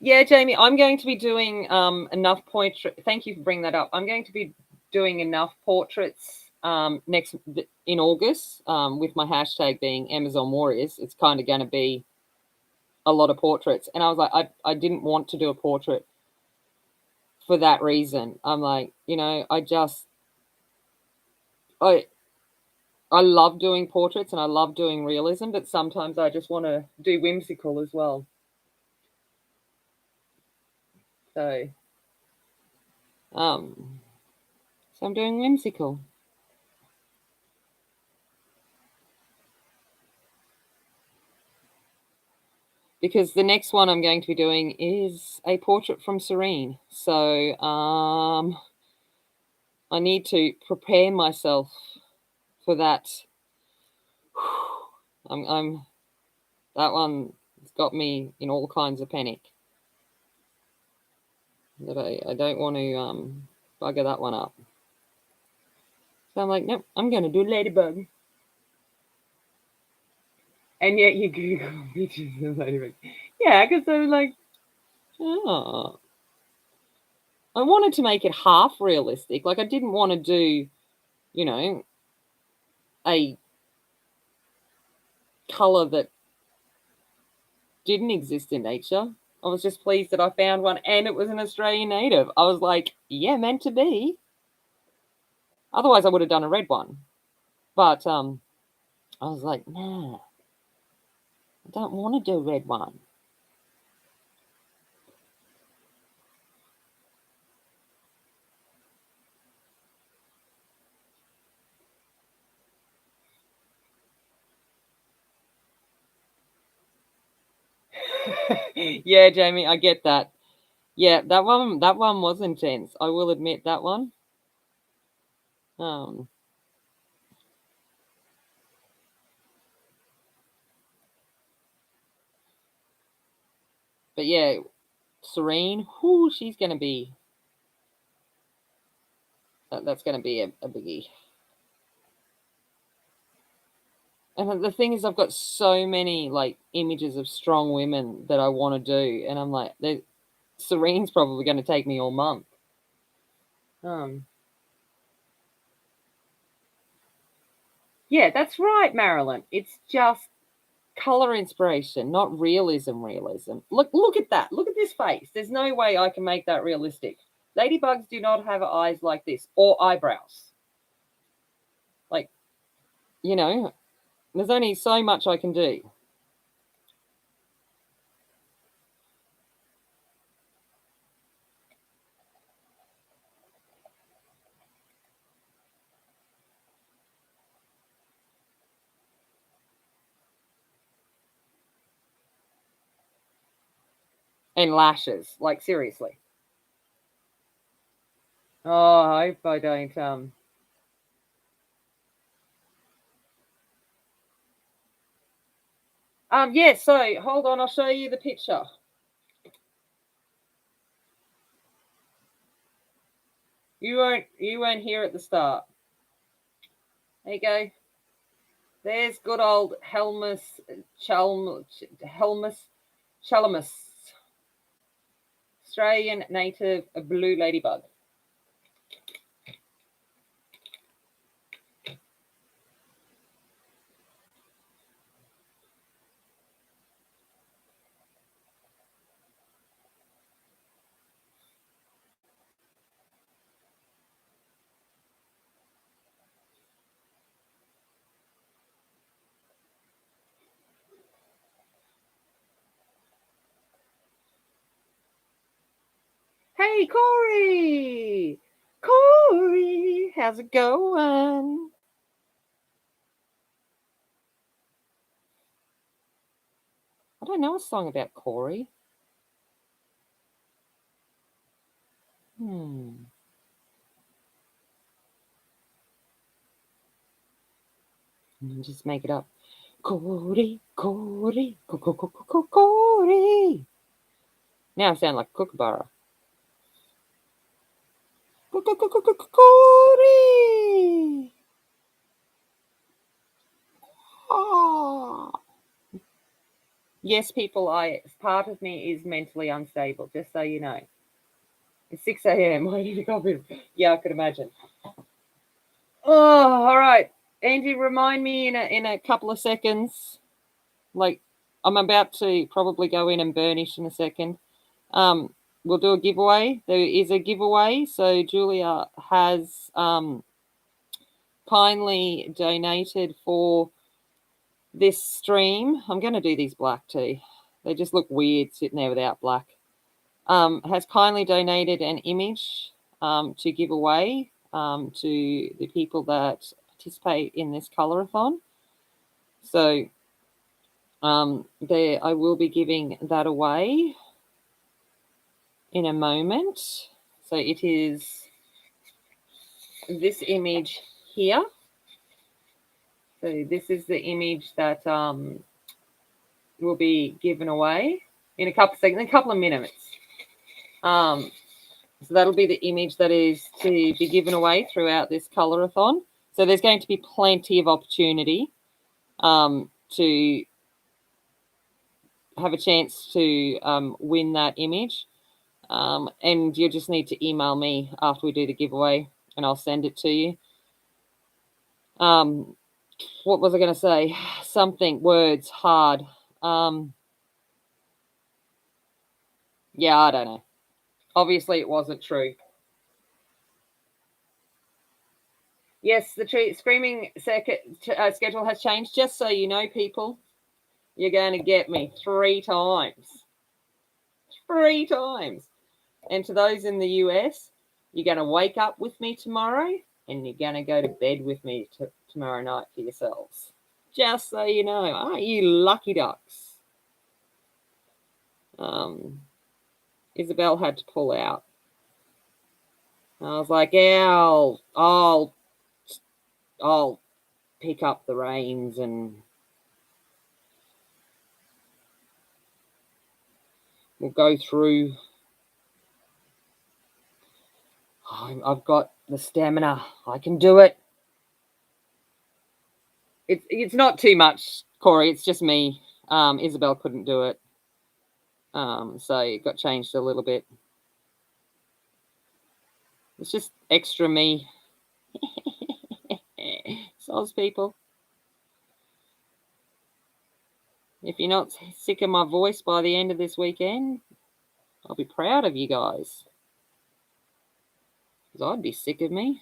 Yeah, Jamie, I'm going to be doing enough portraits. Thank you for bringing that up. I'm going to be doing enough portraits next in August with my hashtag being Amazon Warriors. It's kind of going to be a lot of portraits. And I was like, I didn't want to do a portrait for that reason. I'm like, I love doing portraits and I love doing realism, but sometimes I just want to do whimsical as well. So, so I'm doing whimsical. Because the next one I'm going to be doing is a portrait from Serene. So I need to prepare myself for that. I'm that one's got me in all kinds of panic. That I don't want to bugger that one up. So I'm like, nope, I'm going to do Ladybug. And yet you Google pictures of Ladybug. Yeah, because I was like, oh. I wanted to make it half realistic. Like I didn't want to do, a color that didn't exist in nature. I was just pleased that I found one and it was an Australian native. I was like, yeah, meant to be. Otherwise I would have done a red one. But I was like, nah, I don't want to do a red one. Yeah, Jamie, I get that. Yeah, that one was intense. I will admit that one. But yeah, Serene, whoo, she's gonna be that's gonna be a biggie. And the thing is, I've got so many like images of strong women that I want to do, and I'm like, Serene's probably going to take me all month. Yeah, that's right, Marilyn. It's just color inspiration, not realism. Look at that. Look at this face. There's no way I can make that realistic. Ladybugs do not have eyes like this or eyebrows. Like, there's only so much I can do. And lashes, like seriously. Oh, I hope I don't yeah, so hold on, I'll show you the picture. You won't hear at the start. There you go. There's good old Helmus Chalamus, Australian native blue ladybug. Hey, Corey! Corey, how's it going? I don't know a song about Corey. Just make it up. Corey, Corey, Corey. Now I sound like a kookaburra. Corey. Oh. Yes, people, part of me is mentally unstable, just so you know. It's 6 a.m. waiting to copy. Yeah, I could imagine. Oh, all right. Angie, remind me in a couple of seconds. Like, I'm about to probably go in and burnish in a second. We'll do a giveaway. There is a giveaway. So Julia has kindly donated for this stream. I'm going to do these black too. They just look weird sitting there without black. Has kindly donated an image to give away to the people that participate in this colourathon. So there, I will be giving that away in a moment. So it is this image here. So this is the image that will be given away in a couple of seconds, a couple of minutes. So that'll be the image that is to be given away throughout this colourathon. So there's going to be plenty of opportunity to have a chance to win that image. And you just need to email me after we do the giveaway and I'll send it to you. What was I going to say? Something, words, hard. Yeah, I don't know. Obviously, it wasn't true. Yes, the screaming schedule has changed. Just so you know, people, you're going to get me 3 times. 3 times. And to those in the US, you're going to wake up with me tomorrow and you're going to go to bed with me tomorrow night for yourselves. Just so you know, aren't you lucky ducks? Isabel had to pull out. I was like, yeah, I'll pick up the reins and we'll go through. I've got the stamina. I can do it. It's not too much, Corey. It's just me. Isabel couldn't do it. So it got changed a little bit. It's just extra me. Soz people. If you're not sick of my voice by the end of this weekend, I'll be proud of you guys. Because I'd be sick of me.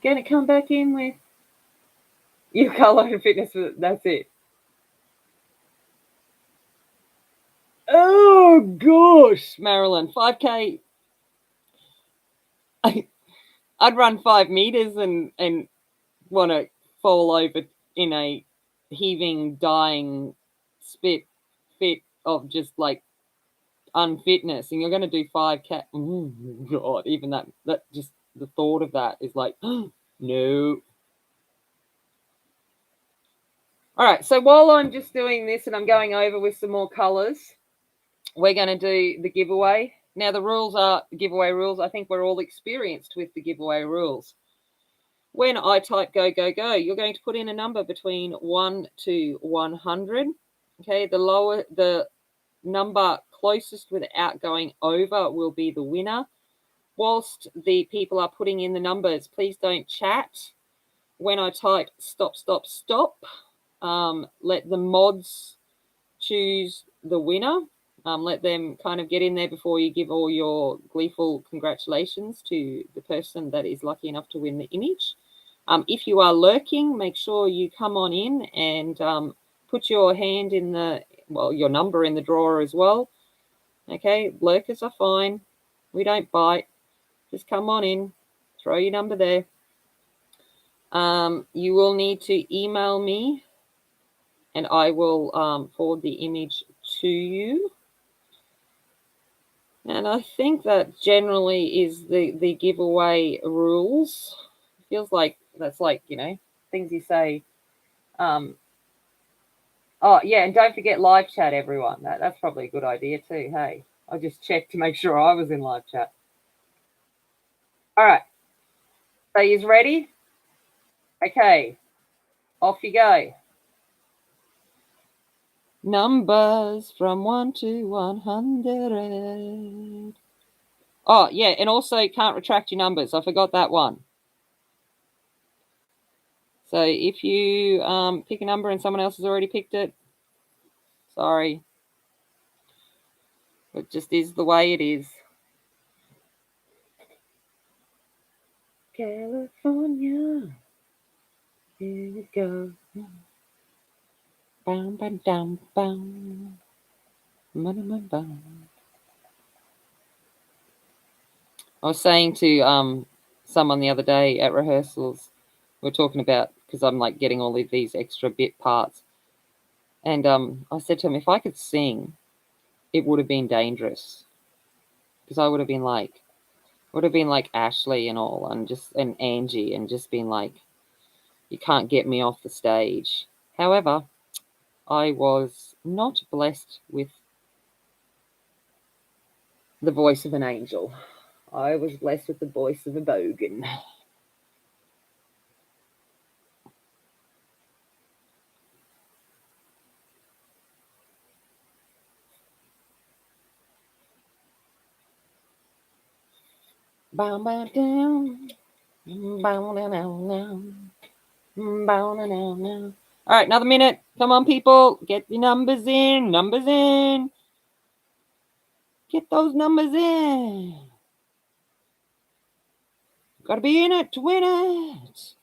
Gonna come back in with you colour and fitness. That's it. Oh gosh, Marilyn, 5K. I'd run 5 meters and want to fall over in a heaving, dying fit of just like unfitness, and you're going to do 5K. Oh God, even that just the thought of that is like, no. All right, so while I'm just doing this and I'm going over with some more colors, we're going to do the giveaway. Now, the rules are giveaway rules. I think we're all experienced with the giveaway rules. When I type go, go, go, you're going to put in a number between 1 to 100. Okay, the number closest without going over will be the winner. Whilst the people are putting in the numbers, please don't chat. When I type stop, stop, stop, let the mods choose the winner. Let them kind of get in there before you give all your gleeful congratulations to the person that is lucky enough to win the image. If you are lurking, make sure you come on in and put your hand in your number in the drawer as well. Okay, lurkers are fine. We don't bite. Just come on in, throw your number there. You will need to email me and I will forward the image to you. And I think that generally is the giveaway rules. It feels like that's like, things you say. Oh, yeah, and don't forget live chat, everyone. That's probably a good idea too, hey. I just checked to make sure I was in live chat. All right. So you ready? Okay. Off you go. Numbers from 1 to 100. Oh, yeah, and also can't retract your numbers. I forgot that one. So if you pick a number and someone else has already picked it, sorry. It just is the way it is. California, here we go. Bam, bam, bam, bam. Bam, bam. I was saying to someone the other day at rehearsals, we're talking about, because I'm like getting all of these extra bit parts, and I said to him, if I could sing, it would have been dangerous, because I would have been like Ashley and all, and Angie, and just been like, you can't get me off the stage. However, I was not blessed with the voice of an angel. I was blessed with the voice of a bogan. Bow, bow, down. Bow, down, down, down. Bow, down, down, down. All right, another minute. Come on, people. Get your numbers in. Numbers in. Get those numbers in. Got to be in it to win it.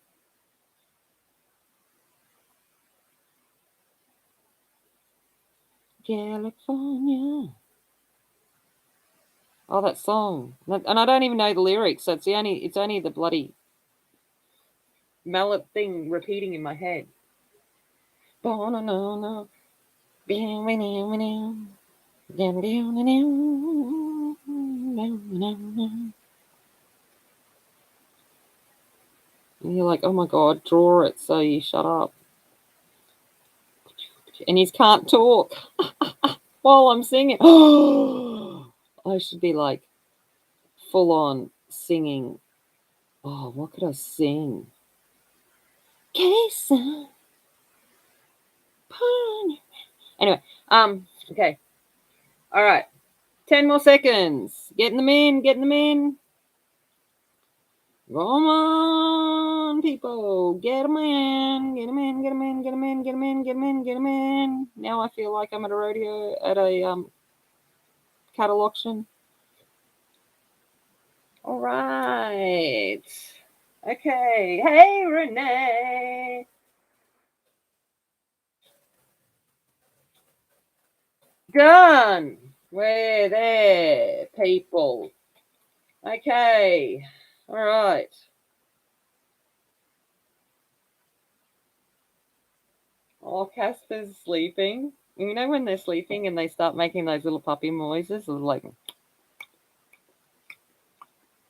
California. Oh, that song. And I don't even know the lyrics, so it's only the bloody mallet thing repeating in my head. And you're like, oh my God, draw it so you shut up. And he can't talk while I'm singing. I should be like full on singing. Oh, what could I sing? Anyway, okay. All right. 10 more seconds. Getting them in. Come on, people. Get them in. Get them in. Now I feel like I'm at a rodeo, at a cattle auction. All right. Okay. Hey, Renee. Done. We're there, people. Okay. All right. Oh, Casper's sleeping. You know when they're sleeping and they start making those little puppy noises, like,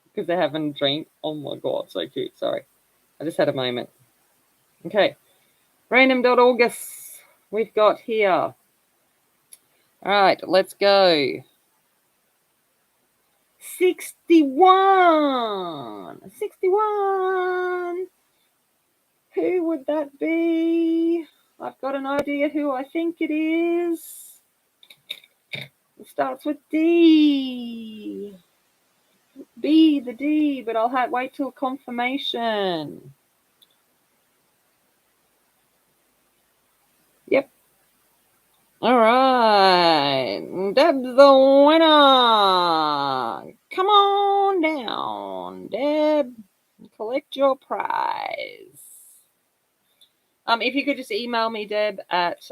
because they're having a drink. Oh my God, so cute. Sorry. I just had a moment. Okay. Random.August we've got here. All right, let's go. 61. 61. Who would that be? I've got an idea who I think it is. It starts with D. B, the D, but I'll wait till confirmation. Yep. All right. Deb's the winner. Come on down, Deb. Collect your prize. If you could just email me, Deb, at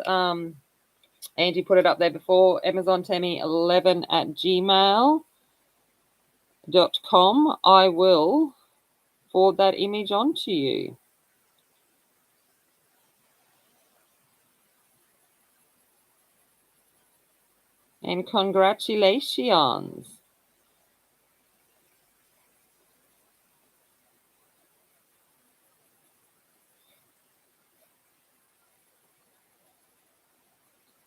Angie put it up there before, AmazonTemmy11@gmail.com. I will forward that image on to you. And congratulations.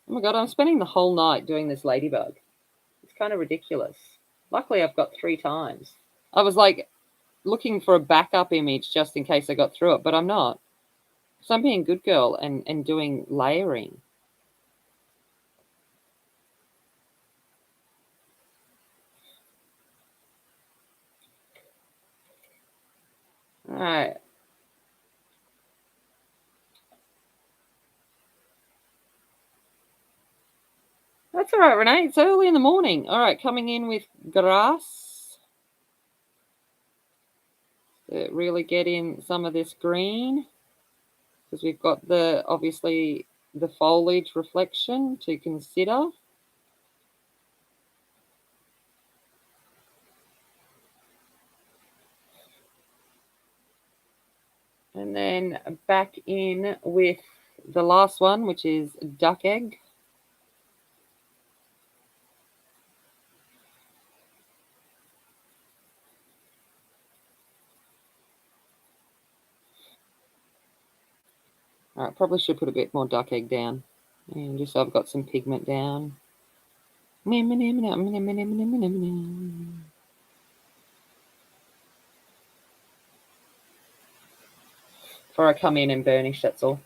Oh my God, I'm spending the whole night doing this ladybug. It's kind of ridiculous. Luckily, I've got 3 times. I was like looking for a backup image just in case I got through it, but I'm not. So I'm being a good girl and doing layering. All right. That's all right, Renee. It's early in the morning. All right, coming in with grass. To really get in some of this green. Because we've got obviously the foliage reflection to consider. And then back in with the last one, which is duck egg. All right, probably should put a bit more duck egg down. And just so I've got some pigment down. Before I come in and burnish, that's all.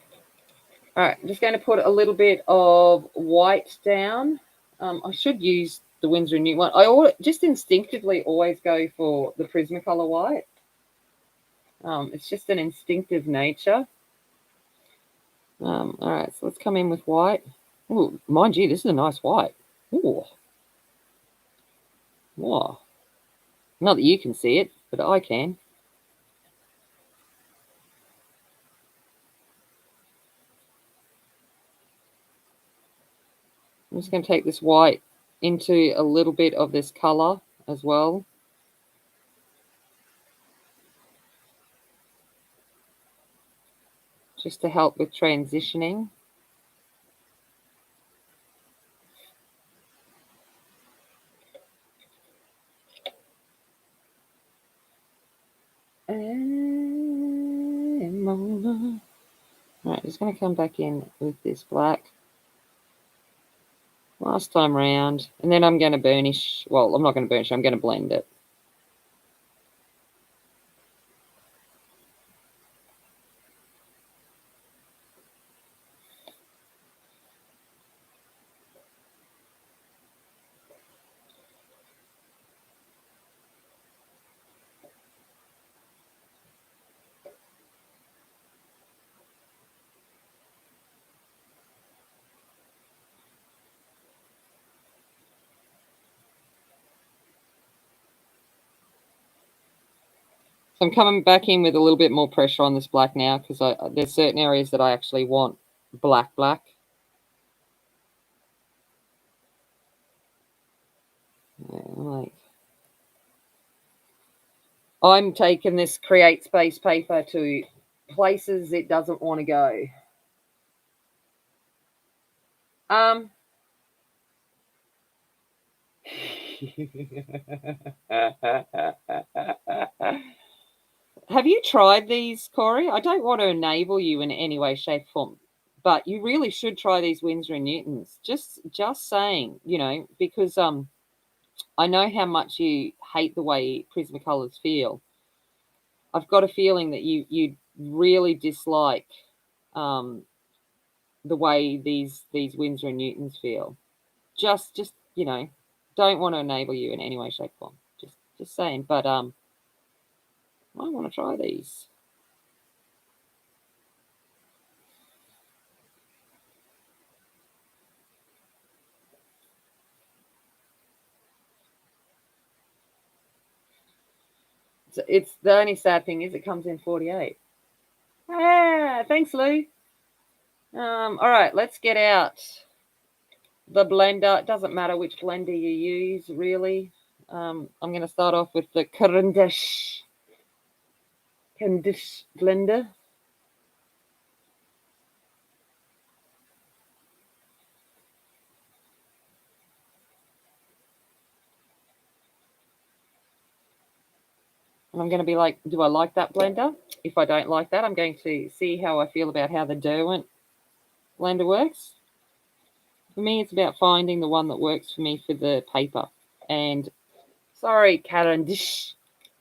All right, I'm just going to put a little bit of white down. I should use the Winsor & Newton one. I just instinctively always go for the Prismacolor white. It's just an instinctive nature. All right, so let's come in with white. Oh, mind you, this is a nice white. Ooh. Wow. Not that you can see it, but I can. I'm just going to take this white into a little bit of this color as well. Just to help with transitioning. Alright, just going to come back in with this black. Last time round. And then I'm going to burnish. Well, I'm not going to burnish. I'm going to blend it. So I'm coming back in with a little bit more pressure on this black now because there's certain areas that I actually want black. Yeah, like I'm taking this Create Space paper to places it doesn't want to go. Have you tried these, Corey? I don't want to enable you in any way, shape, form, but you really should try these Winsor & Newtons. Just saying, because I know how much you hate the way Prismacolors feel. I've got a feeling that you really dislike the way these Winsor & Newtons feel. Just don't want to enable you in any way, shape, form. Just saying, but I want to try these. It's the only sad thing is it comes in 48. Ah, thanks, Lou. All right, let's get out the blender. It doesn't matter which blender you use, really. I'm going to start off with the Cavendish blender. And I'm going to be like, do I like that blender? If I don't like that, I'm going to see how I feel about how the Derwent blender works. For me, it's about finding the one that works for me for the paper. And sorry, Cavendish,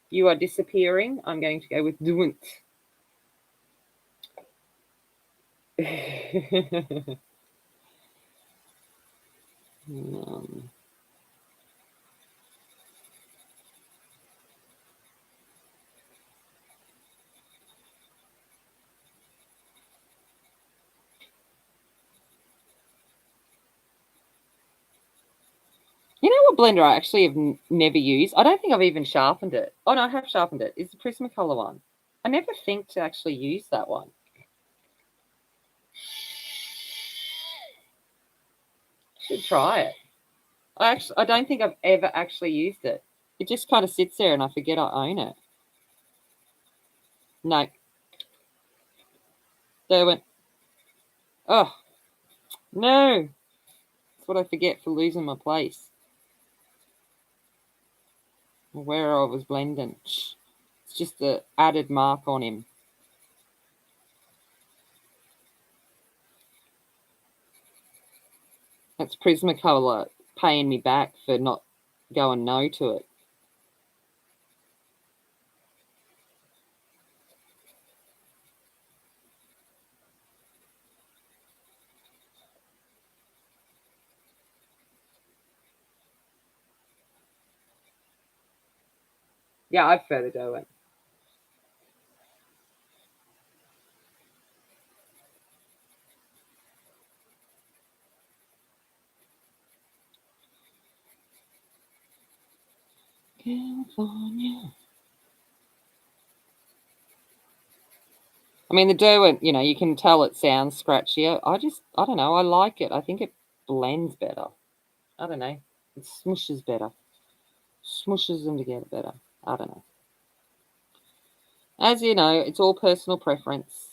you are disappearing. I'm going to go with Derwent. um, You know what blender I actually have never used? I don't think I've even sharpened it. Oh, no, I have sharpened it. It's the Prismacolor one. I never think to actually use that one. Should try it. I don't think I've ever actually used it. It just kind of sits there and I forget I own it. No. There it went. Oh, no. That's what I forget for losing my place. Where I was blending. It's just the added mark on him. That's Prismacolor paying me back for not going no to it. Yeah, I've further do it. California. I mean, the Derwent, you can tell it sounds scratchier. I don't know. I like it. I think it blends better. I don't know. It smushes better. Smushes them together better. I don't know. As you know, it's all personal preference.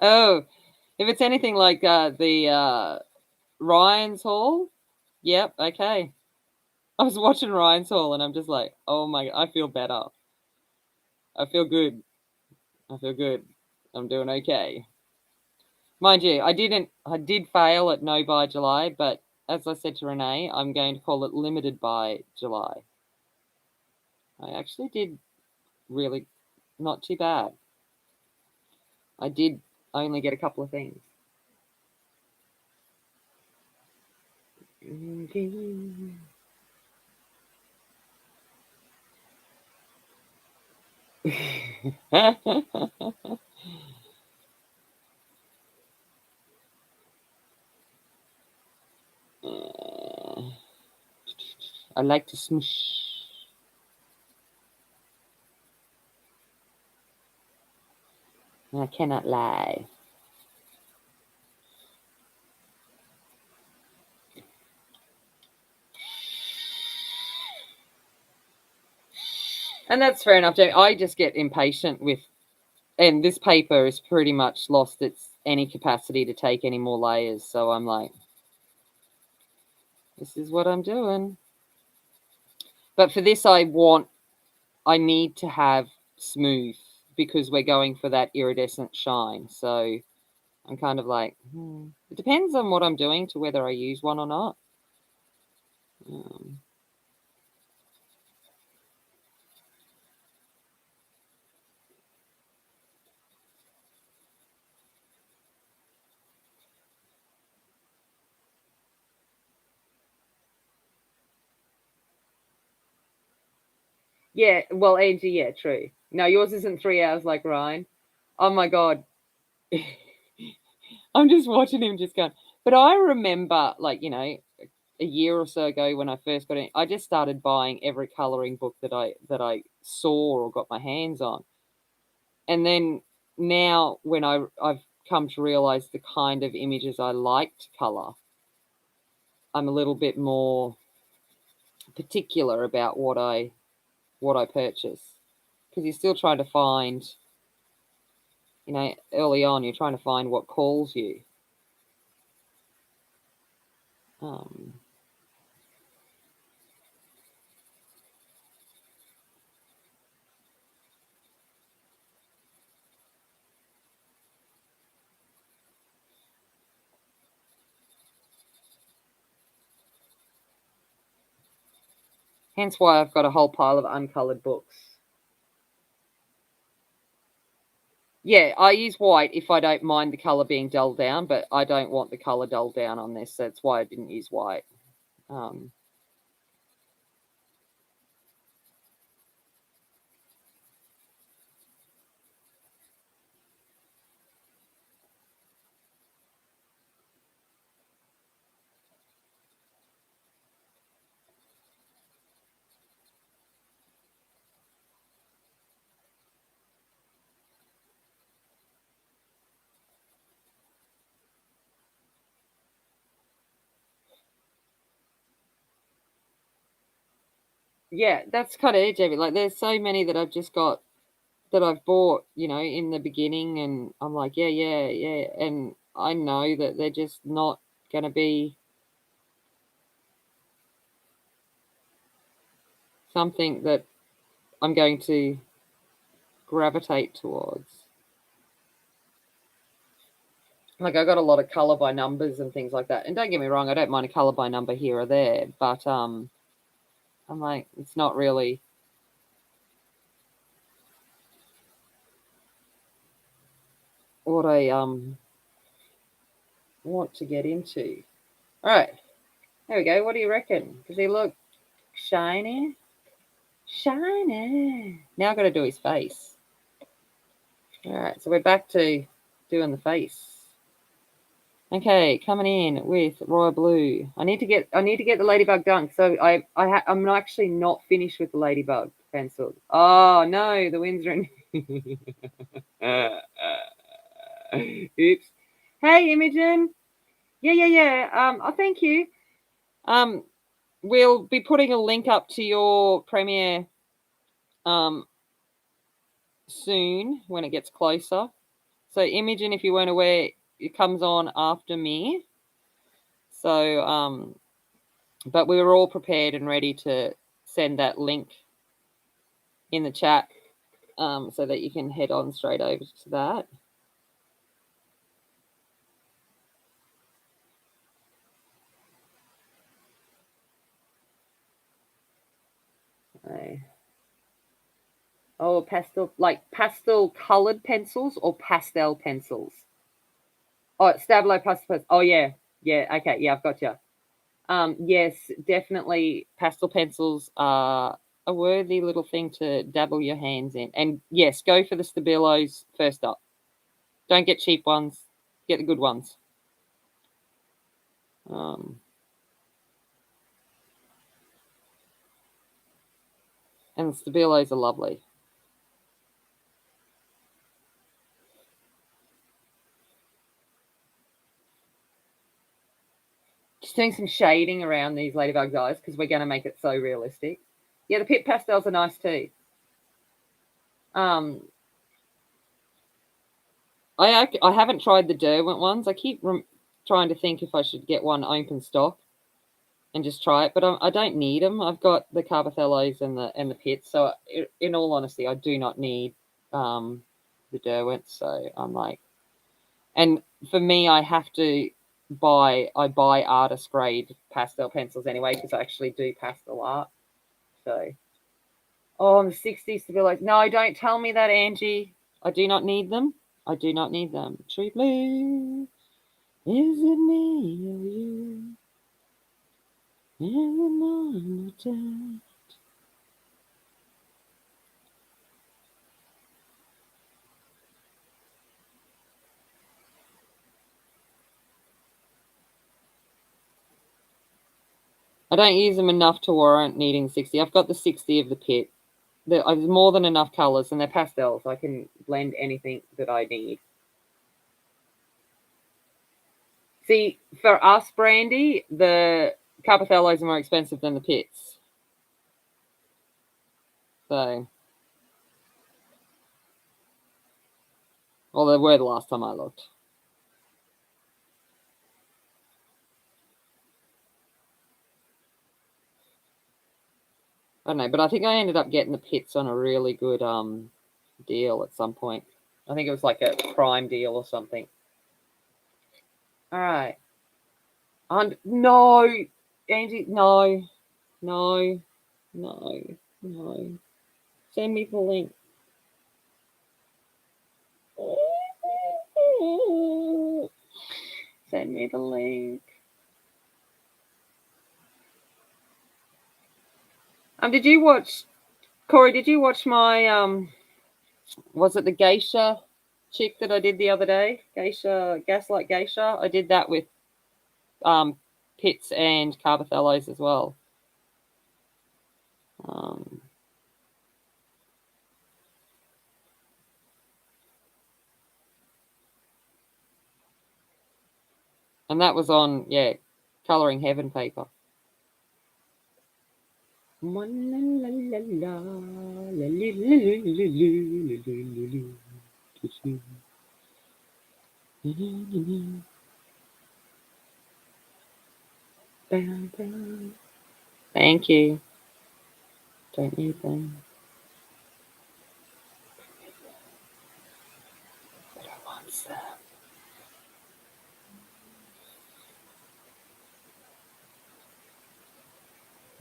Oh, if it's anything like the Ryan's Hall, yep, okay. I was watching Ryan's Hall and I'm just like, oh my, I feel better. I feel good. I feel good. I'm doing okay. Mind you, I did fail at no by July, but as I said to Renee, I'm going to call it limited by July. I actually did really not too bad. I did only get a couple of things. I like to smush. I cannot lie. And that's fair enough, Jamie. I just get impatient with, and this paper has pretty much lost its any capacity to take any more layers. So I'm like, this is what I'm doing. But for this, I need to have smooth because we're going for that iridescent shine. So I'm kind of like, it depends on what I'm doing to whether I use one or not. Yeah, well, Angie, yeah, true. No, yours isn't 3 hours like Ryan. Oh my God. I'm just watching him just going. But I remember, like, a year or so ago when I first got in, I just started buying every coloring book that I saw or got my hands on. And then now when I've come to realize the kind of images I like to color, I'm a little bit more particular about what I purchase, because you're still trying to find, early on you're trying to find what calls you. Um, Hence why I've got a whole pile of uncolored books. Yeah, I use white if I don't mind the color being dulled down, but I don't want the color dulled down on this. That's why I didn't use white. Um, yeah, that's kind of it, Jamie. Like, there's so many that I've just got that I've bought, in the beginning, and I'm like, yeah, yeah, yeah, and I know that they're just not going to be something that I'm going to gravitate towards. Like, I got a lot of color by numbers and things like that. And don't get me wrong, I don't mind a color by number here or there, but I'm like, it's not really what I want to get into. All right, there we go. What do you reckon? Does he look shiny? Shiny. Now I've got to do his face. All right, so we're back to doing the face. Okay, coming in with royal blue. I need to get the ladybug done. So I'm actually not finished with the ladybug pencil. Oh no, the Winsor. Oops. Hey, Imogen. Yeah, yeah, yeah. Oh, thank you. Um, we'll be putting a link up to your premiere soon when it gets closer. So Imogen, if you weren't aware, it comes on after me. So but we were all prepared and ready to send that link in the chat, so that you can head on straight over to that. Oh, pastel colored pencils or pastel pencils? Oh, Stabilo pastel. Oh yeah, yeah. Okay, yeah, I've got you. Yes, definitely. Pastel pencils are a worthy little thing to dabble your hands in. And yes, go for the Stabilos first up. Don't get cheap ones. Get the good ones. Um, and the Stabilos are lovely. Just doing some shading around these ladybug's eyes because we're going to make it so realistic. Yeah, the pit pastels are nice too. Um, I haven't tried the Derwent ones. I keep trying to think if I should get one open stock and just try it, but I don't need them. I've got the Carbothellos and the pits, so in all honesty, I do not need the Derwents. So I'm like, and for me, I have to buy artist grade pastel pencils anyway because I actually do pastel art. So, oh, in the 60s to be like, no, don't tell me that, Angie. I do not need them. I do not need them. True blue. Is it me or you? Is it not time? I don't use them enough to warrant needing 60. I've got the 60 of the pit. There's more than enough colours, and they're pastels. I can blend anything that I need. See, for us, Brandy, the Carpathellos are more expensive than the pits. So, well, they were the last time I looked. I don't know, but I think I ended up getting the pits on a really good deal at some point. I think it was like a prime deal or something. All right. And no, Angie, no, no, no, no. Send me the link. Send me the link. Did you watch, Corey? Did you watch my was it the geisha chick that I did the other day? Geisha, Gaslight Geisha. I did that with pits and Carbothellos as well. And that was on, yeah, Colouring Heaven paper. Thank you. Don't need them. But I want them.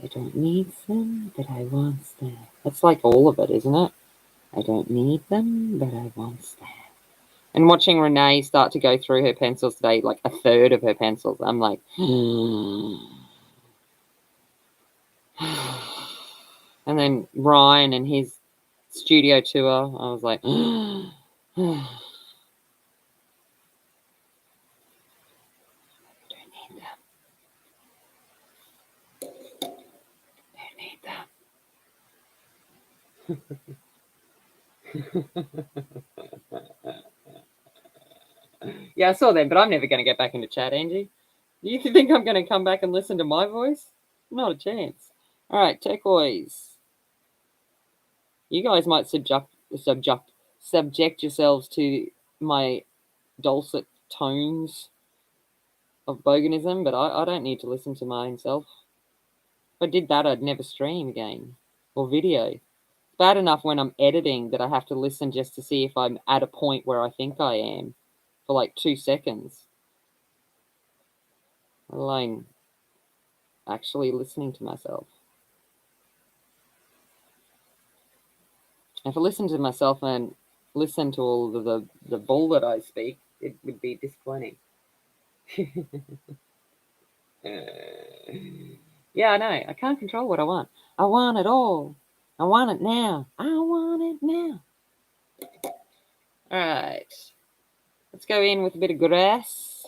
I don't need them, but I want them. That's like all of it, isn't it? I don't need them, but I want them. And watching Renee start to go through her pencils today, like a third of her pencils, I'm like, and then Ryan and his studio tour, I was like, I don't need them. Don't need them. Yeah, I saw them, but I'm never going to get back into chat, Angie. You think I'm going to come back and listen to my voice? Not a chance. All right, turquoise. You guys might subject yourselves to my dulcet tones of boganism, but I don't need to listen to my own self. If I did that, I'd never stream again or video. It's bad enough when I'm editing that I have to listen just to see if I'm at a point where I think I am for like 2 seconds. Let alone actually listening to myself. If I listen to myself and listen to all of the bull that I speak, it would be disappointing. Yeah, I know. I can't control what I want. I want it all. I want it now. I want it now. All right. Let's go in with a bit of grass.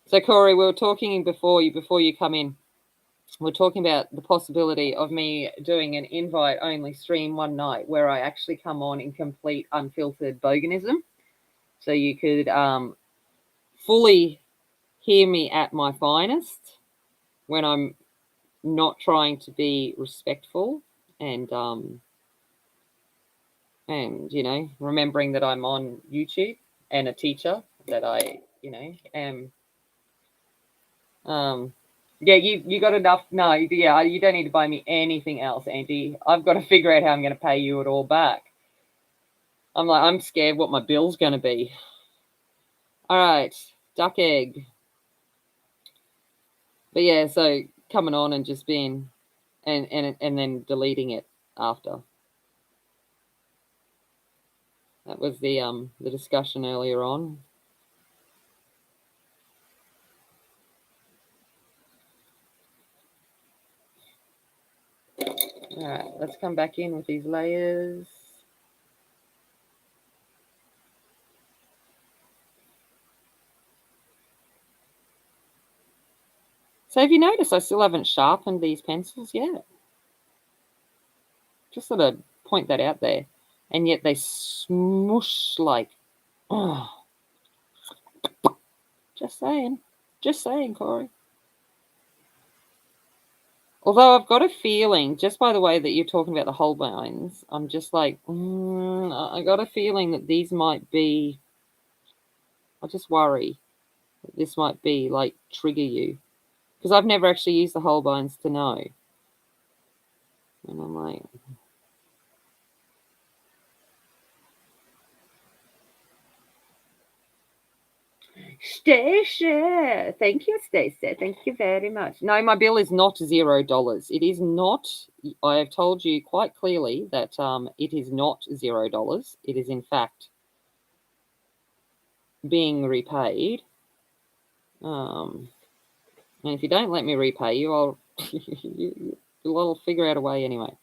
So, Corey, we were talking before you come in. We're talking about the possibility of me doing an invite-only stream one night where I actually come on in complete unfiltered boganism. So you could fully hear me at my finest when I'm not trying to be respectful and you know, remembering that I'm on YouTube and a teacher, that I, you know, am yeah, you got enough. No, yeah, you don't need to buy me anything else, Andy. I've got to figure out how I'm going to pay you it all back. I'm scared what my bill's going to be. All right, duck egg. But yeah, so coming on and just being and then deleting it after. That was the discussion earlier on. All right, let's come back in with these layers. So if you notice, I still haven't sharpened these pencils yet. Just sort of point that out there. And yet they smoosh like, oh. Just saying. Just saying, Corey. Although I've got a feeling, just by the way that you're talking about the Holbeins, I'm just like, I got a feeling that these might be, I just worry that this might be like trigger you. Because I've never actually used the Holbeins to know. And I'm like, Stacia, thank you, Stacia. Thank you very much. No, my bill is not $0. It is not. I have told you quite clearly that it is not $0. It is in fact being repaid. And if you don't let me repay you, I'll I'll figure out a way anyway.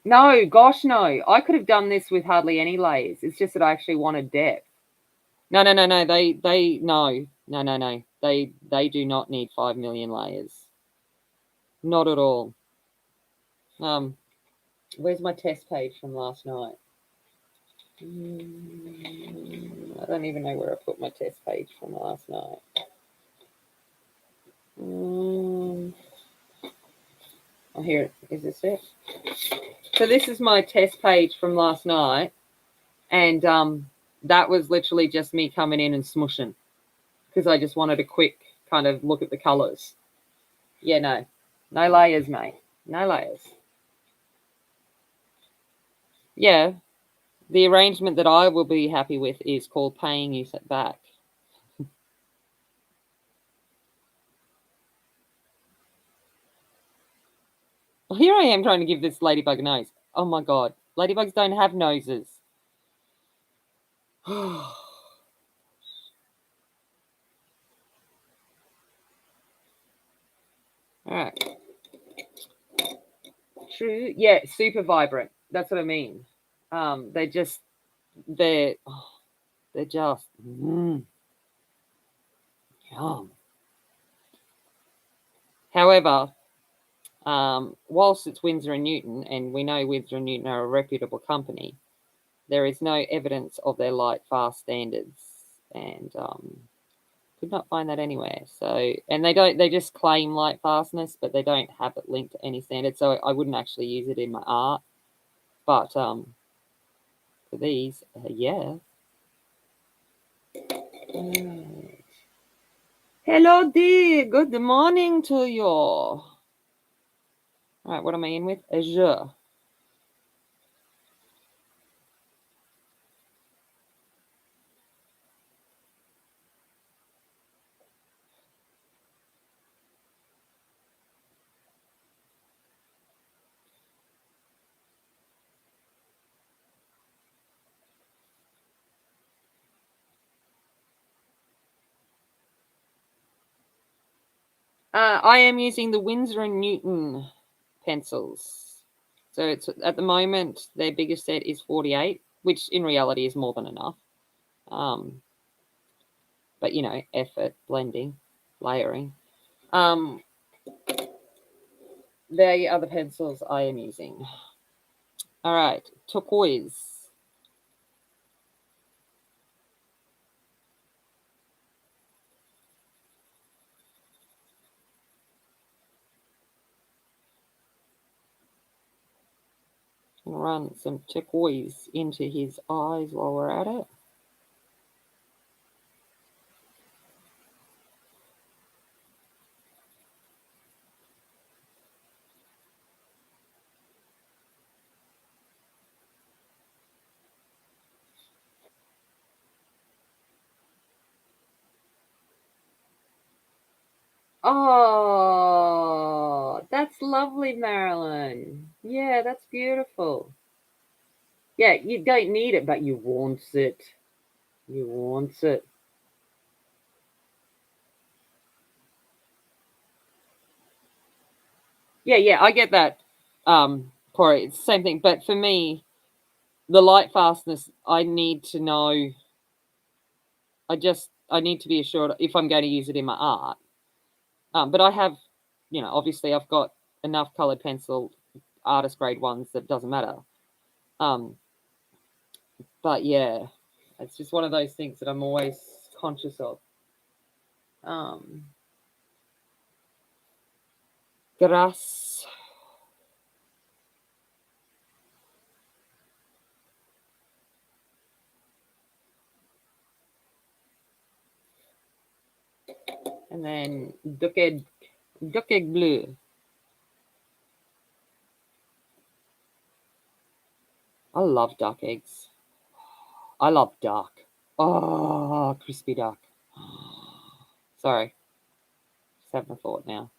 No, gosh, no. I could have done this with hardly any layers. It's just that I actually wanted depth. No. No. They do not need 5 million layers. Not at all. Where's my test page from last night? I don't even know where I put my test page from last night. Oh, here it is. This it? So this is my test page from last night, and that was literally just me coming in and smushing because I just wanted a quick kind of look at the colors. Yeah, no layers, mate. No layers. Yeah, the arrangement that I will be happy with is called paying you back. Well, here I am trying to give this ladybug a nose. Oh my god, ladybugs don't have noses. All right. True. Yeah, super vibrant. That's what I mean. They're just they're just yum. However, whilst it's Winsor and Newton, and we know Winsor and Newton are a reputable company, there is no evidence of their light fast standards, and could not find that anywhere. So, and they just claim light fastness, but they don't have it linked to any standard. So I wouldn't actually use it in my art, but for these, yeah. Hello, Dee. Good morning to you. All right, what am I in with? Azure. I am using the Winsor and Newton pencils. So it's at the moment their biggest set is 48, which in reality is more than enough. But you know, effort, blending, layering. They are the pencils I am using. All right, turquoise. Run some turquoise into his eyes while we're at it. Oh, that's lovely, Marilyn. Yeah, that's beautiful. Yeah, you don't need it, but you want it. You want it. Yeah, I get that, Corey. It's the same thing. But for me, the light fastness, I need to know. I need to be assured if I'm going to use it in my art. But I have, obviously I've got enough colored pencil, artist grade ones that doesn't matter. Um, but yeah, it's just one of those things that I'm always conscious of. Um, Grass. And then duck egg blue. I love duck eggs. I love duck. Oh, crispy duck. Sorry, just having a thought now.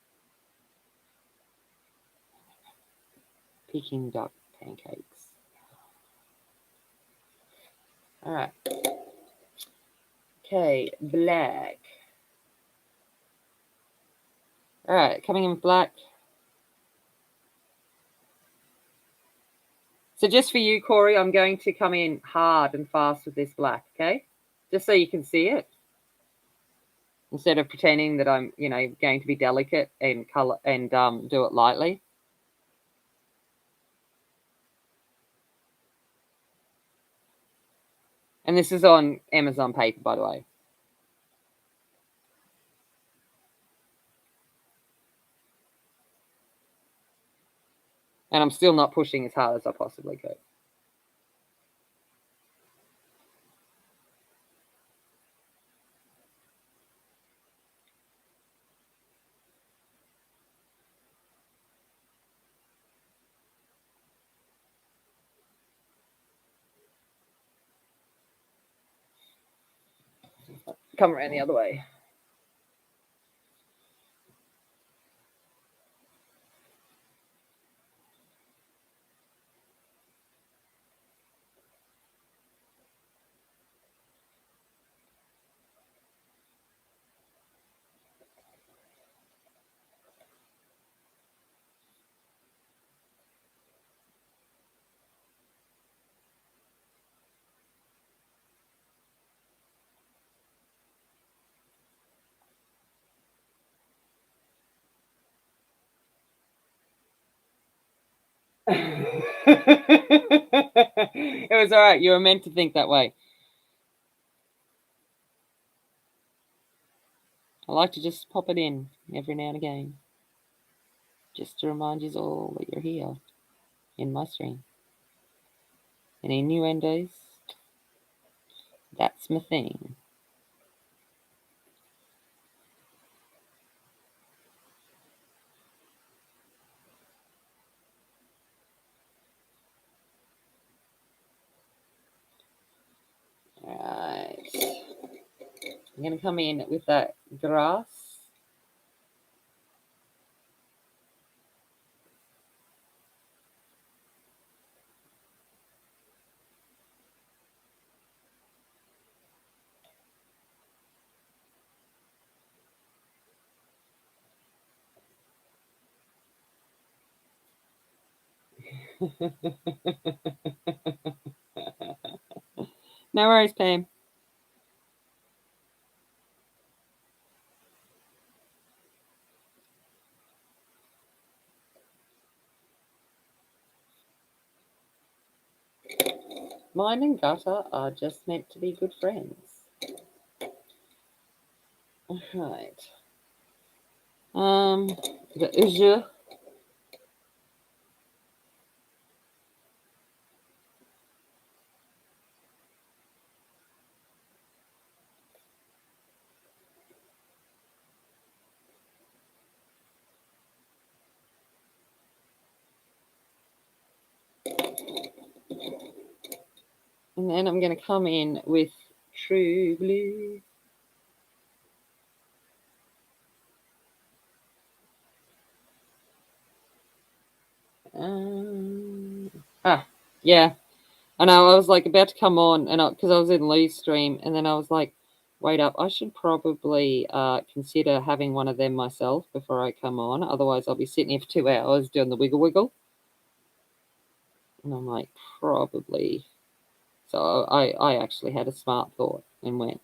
Peking duck pancakes. All right. Okay, black. All right, coming in with black. So just for you, Corey, I'm going to come in hard and fast with this black, okay? Just so you can see it. Instead of pretending that I'm, going to be delicate and color and do it lightly. And this is on Amazon paper, by the way. And I'm still not pushing as hard as I possibly could. Come around the other way. It was all right. You were meant to think that way. I like to just pop it in every now and again. Just to remind you all that you're here in my stream. And innuendos, that's my thing. Alright. I'm going to come in with that grass. No worries, Pam. Mine and Gutter are just meant to be good friends. Alright. The Azure. And then I'm going to come in with True Blue. Yeah. I know I was like about to come on, and because I was in Lee's stream, and then I was like, wait up, I should probably consider having one of them myself before I come on. Otherwise, I'll be sitting here for 2 hours doing the wiggle wiggle. And I'm like, probably. So I actually had a smart thought and went.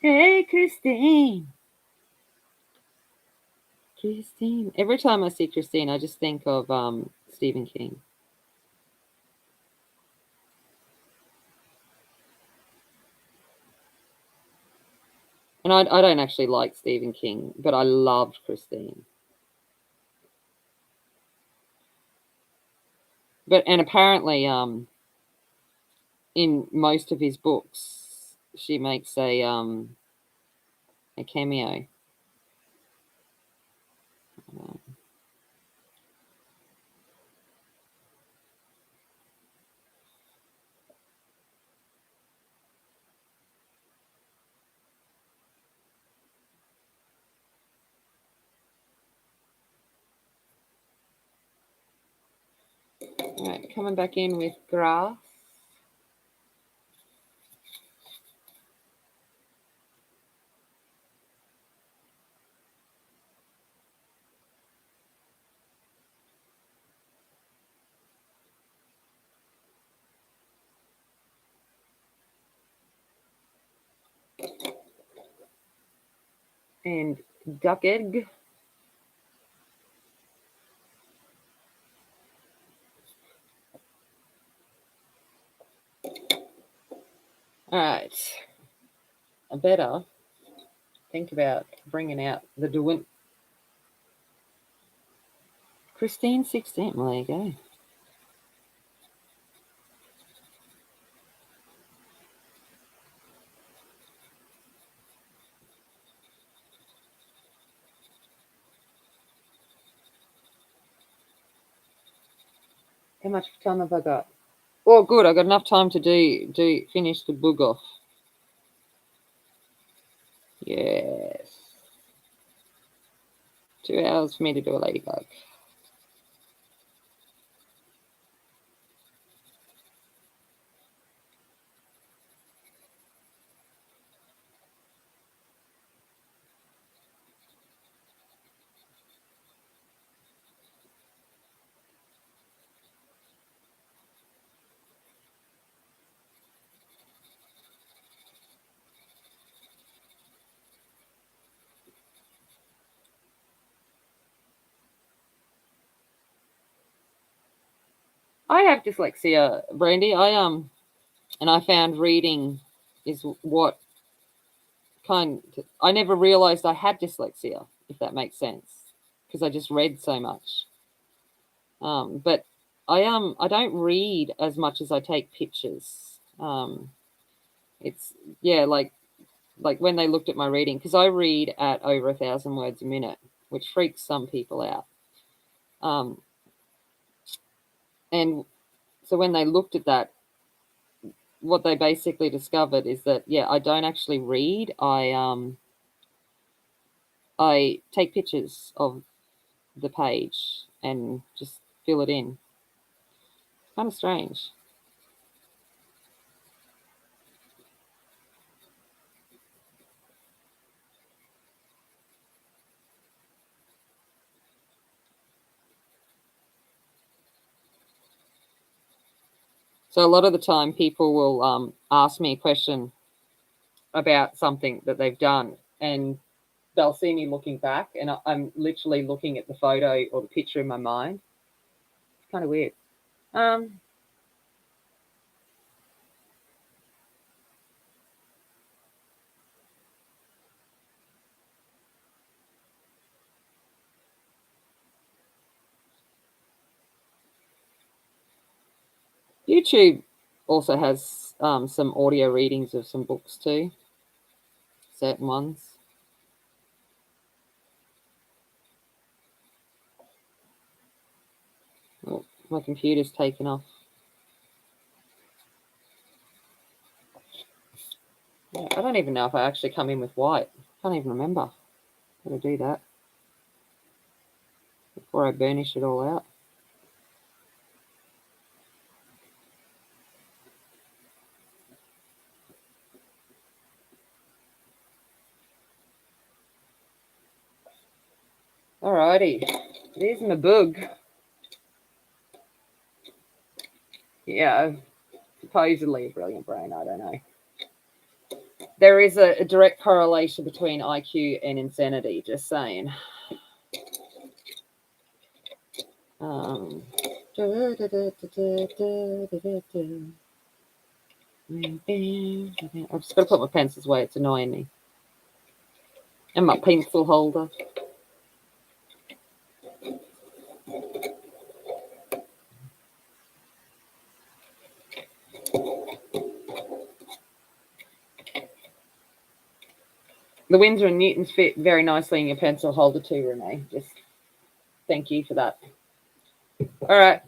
Hey, Christine. Christine. Every time I see Christine, I just think of Stephen King. And I don't actually like Stephen King, but I loved Christine. And apparently, in most of his books, she makes a cameo. All right, coming back in with grass. And duck egg. All right. I better think about bringing out the DeWin. Christine 16. Well, there you go. How much time have I got? Oh, good. I got enough time to finish the book off. Yes. 2 hours for me to do a ladybug. I have dyslexia, Brandy. And I found reading is what I never realized I had dyslexia, if that makes sense, because I just read so much. But I don't read as much as I take pictures. It's yeah, like when they looked at my reading, because I read at over 1,000 words a minute, which freaks some people out. And so when they looked at that, what they basically discovered is that I don't actually read. I take pictures of the page and just fill it in. It's kind of strange. So a lot of the time, people will ask me a question about something that they've done, and they'll see me looking back, and I'm literally looking at the photo or the picture in my mind. It's kind of weird. YouTube also has some audio readings of some books too, certain ones. Oh, my computer's taken off. Yeah, I don't even know if I actually come in with white. I can't even remember how to do that before I burnish it all out. Alrighty, there's my book. Yeah, supposedly a brilliant brain, I don't know. There is a direct correlation between IQ and insanity, just saying. I've just got to put my pencils away, it's annoying me. And my pencil holder. The Winsor and Newtons fit very nicely in your pencil holder too, Renee. Just thank you for that. All right.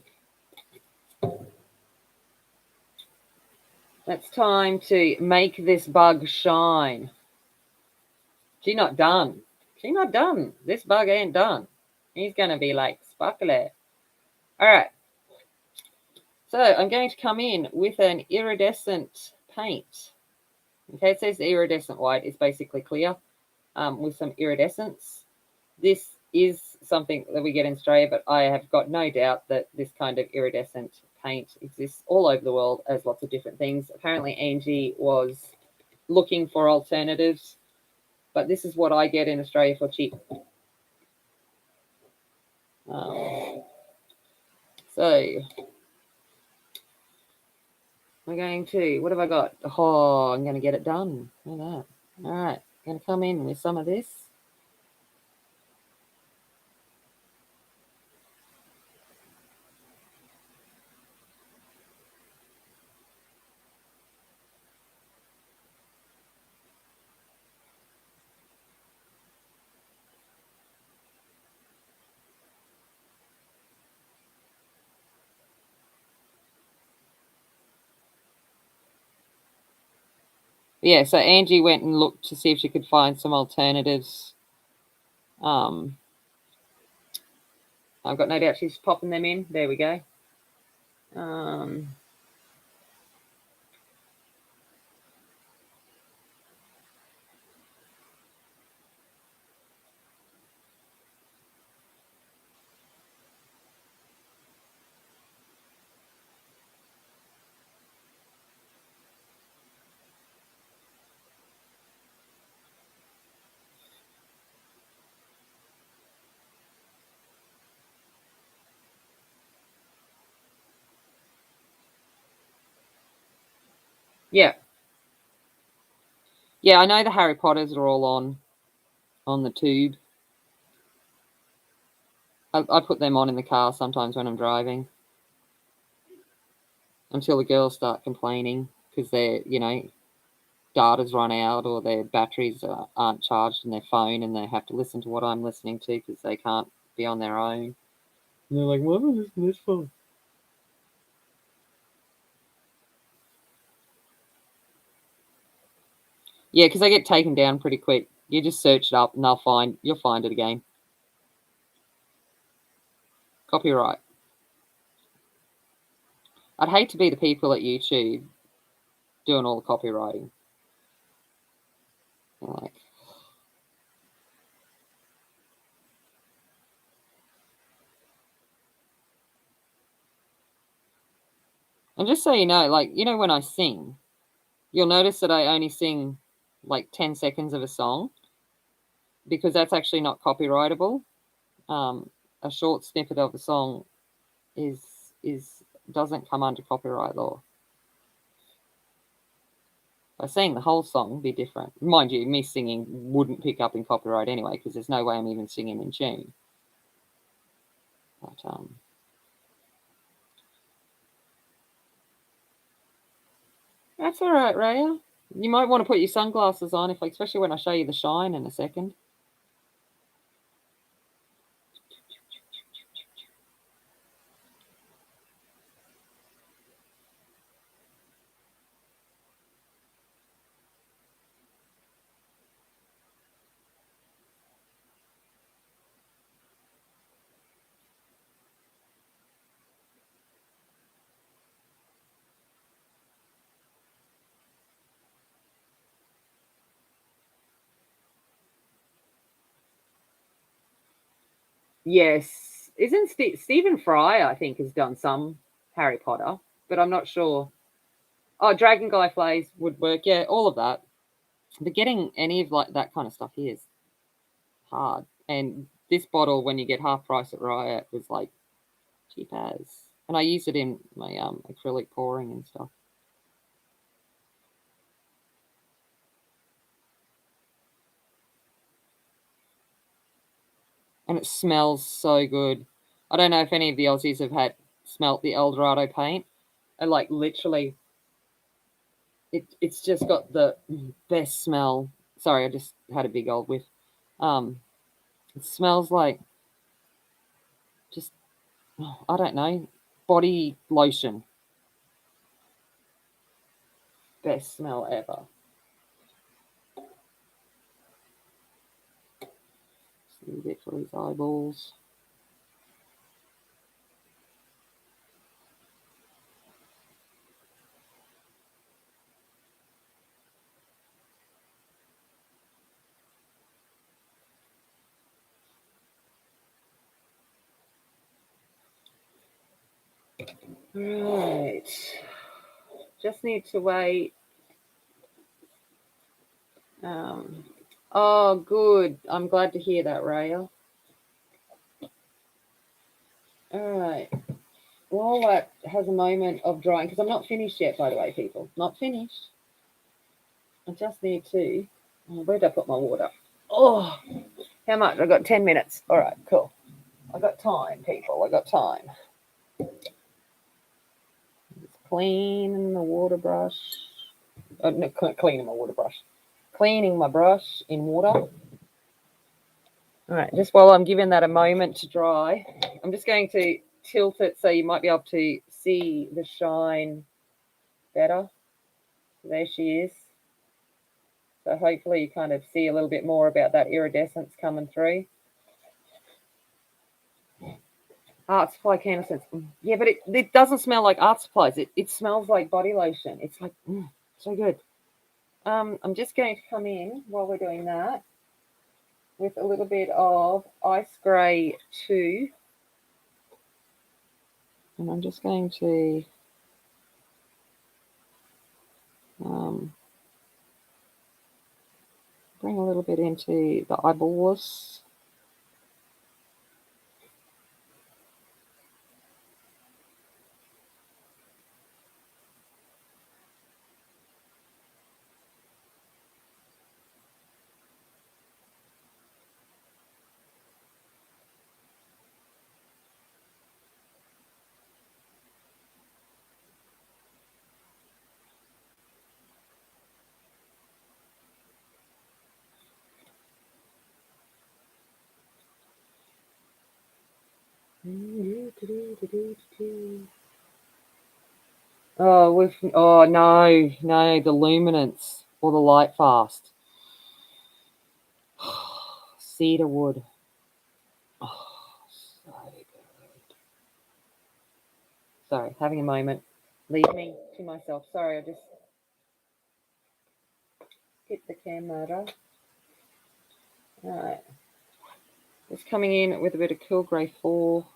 It's time to make this bug shine. She not done. She not done. This bug ain't done. He's going to be like sparkly. All right. So I'm going to come in with an iridescent paint. Okay, it says iridescent white. It's basically clear with some iridescence. This is something that we get in Australia, but I have got no doubt that this kind of iridescent paint exists all over the world as lots of different things. Apparently, Angie was looking for alternatives, but this is what I get in Australia for cheap. So we're going to, what have I got? Oh, I'm going to get it done. Look at that. All right, going to come in with some of this. Yeah, so Angie went and looked to see if she could find some alternatives. I've got no doubt she's popping them in. There we go. Yeah. Yeah, I know the Harry Potters are all on the tube. I put them on in the car sometimes when I'm driving until the girls start complaining because their, data's run out or their batteries aren't charged in their phone and they have to listen to what I'm listening to because they can't be on their own. And they're like, what am I listening to this for? Yeah, because they get taken down pretty quick. You just search it up and you'll find it again. Copyright. I'd hate to be the people at YouTube doing all the copywriting. Like, and just so you know, when I sing, you'll notice that I only sing like 10 seconds of a song because that's actually not copyrightable. A short snippet of a song is doesn't come under copyright law. By saying the whole song would be different. Mind you, me singing wouldn't pick up in copyright anyway because there's no way I'm even singing in tune. But That's all right, Raya. You might want to put your sunglasses on, especially when I show you the shine in a second. Yes, isn't Stephen Fry? I think has done some Harry Potter, but I'm not sure. Oh, Dragon Guy Flays would work. Yeah, all of that. But getting any of like that kind of stuff here is hard. And this bottle, when you get half price at Riot, was like cheap as. And I use it in my acrylic pouring and stuff. And it smells so good. I don't know if any of the Aussies have had smelt the Eldorado paint. And like literally, it's just got the best smell. Sorry, I just had a big old whiff. Um, it smells like just I don't know, body lotion. Best smell ever. See a bit for his eyeballs. Right. Just need to wait. Um, oh, good. I'm glad to hear that, Raya. All right. While that has a moment of drying, because I'm not finished yet, by the way, people. Not finished. I just need to. Oh, where did I put my water? Oh, how much? I got 10 minutes. All right, cool. I got time, people. I got time. Just cleaning the water brush. No, cleaning my water brush. Cleaning my brush in water. All right, just while I'm giving that a moment to dry, I'm just going to tilt it so you might be able to see the shine better. There she is. So hopefully you kind of see a little bit more about that iridescence coming through. Art supply candle scents. Yeah, but it doesn't smell like art supplies. It smells like body lotion. It's like, so good. I'm just going to come in while we're doing that with a little bit of Ice Grey 2. And I'm just going to bring a little bit into the eyeballs. Oh no, the luminance or the light fast. Cedar wood. Oh, so good. Sorry, having a moment. Leave me to myself. Sorry, I just hit the camera. Alright. Just coming in with a bit of Cool Grey 4.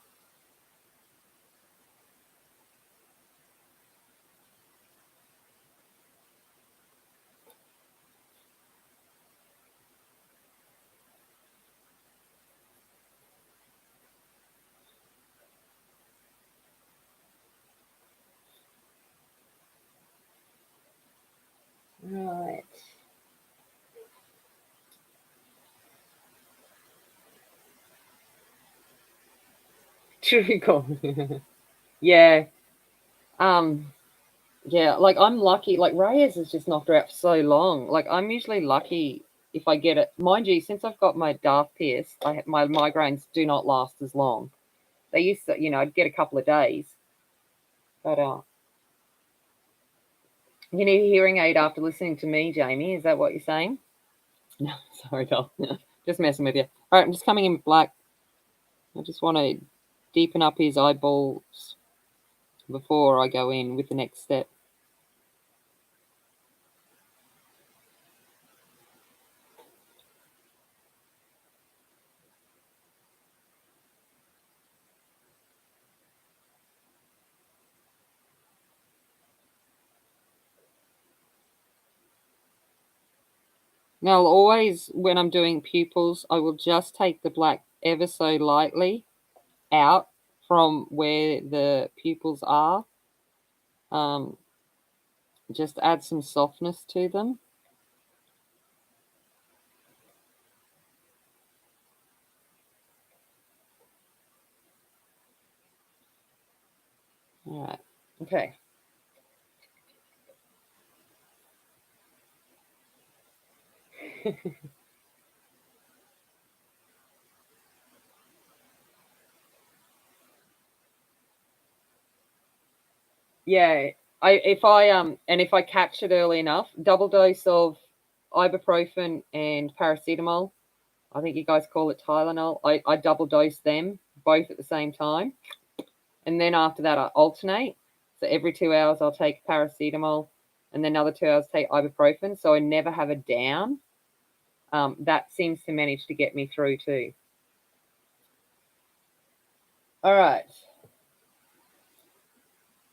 Right. True. Yeah. Um, Yeah, like I'm lucky. Like Reyes has just knocked her out for so long. Like I'm usually lucky if I get it. Mind you, since I've got my Darth pierced, my migraines do not last as long. They used to, I'd get a couple of days. But you need a hearing aid after listening to me, Jamie. Is that what you're saying? No, sorry, doll. Just messing with you. All right, I'm just coming in with black. I just want to deepen up his eyeballs before I go in with the next step. Now, always when I'm doing pupils, I will just take the black ever so lightly out from where the pupils are. Just add some softness to them. All right. Okay. Yeah. If I catch it early enough, double dose of ibuprofen and paracetamol. I think you guys call it Tylenol. I double dose them both at the same time. And then after that, I alternate. So every 2 hours, I'll take paracetamol, and then another 2 hours, take ibuprofen. So I never have a down. That seems to manage to get me through too. All right.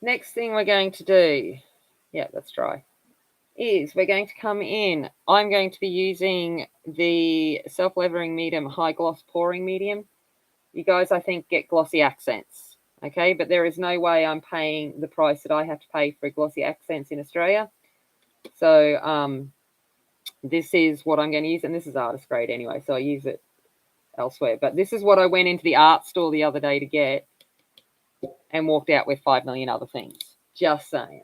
Next thing we're going to do, yeah, that's dry, is we're going to come in. I'm going to be using the self-leveling medium high gloss pouring medium. You guys, I think, get glossy accents. Okay, but there is no way I'm paying the price that I have to pay for glossy accents in Australia. So this is what I'm going to use, and this is artist grade anyway, so I use it elsewhere. But this is what I went into the art store the other day to get and walked out with 5 million other things. Just saying.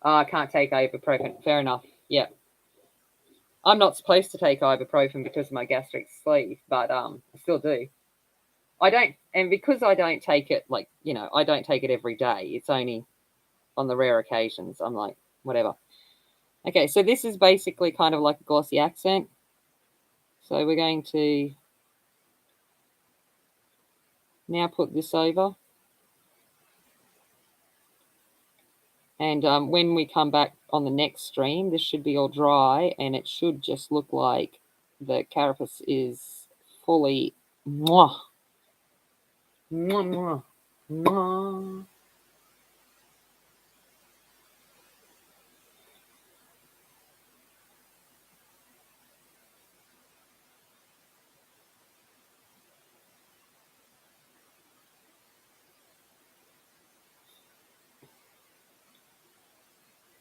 Oh, I can't take ibuprofen. Fair enough. Yeah. I'm not supposed to take ibuprofen because of my gastric sleeve, but I still do. I don't, and because I don't take it, like, I don't take it every day. It's only on the rare occasions. I'm like, whatever. Okay, so this is basically kind of like a glossy accent. So we're going to now put this over. And when we come back on the next stream, this should be all dry, and it should just look like the carapace is fully mwah, mwah, mwah, mwah.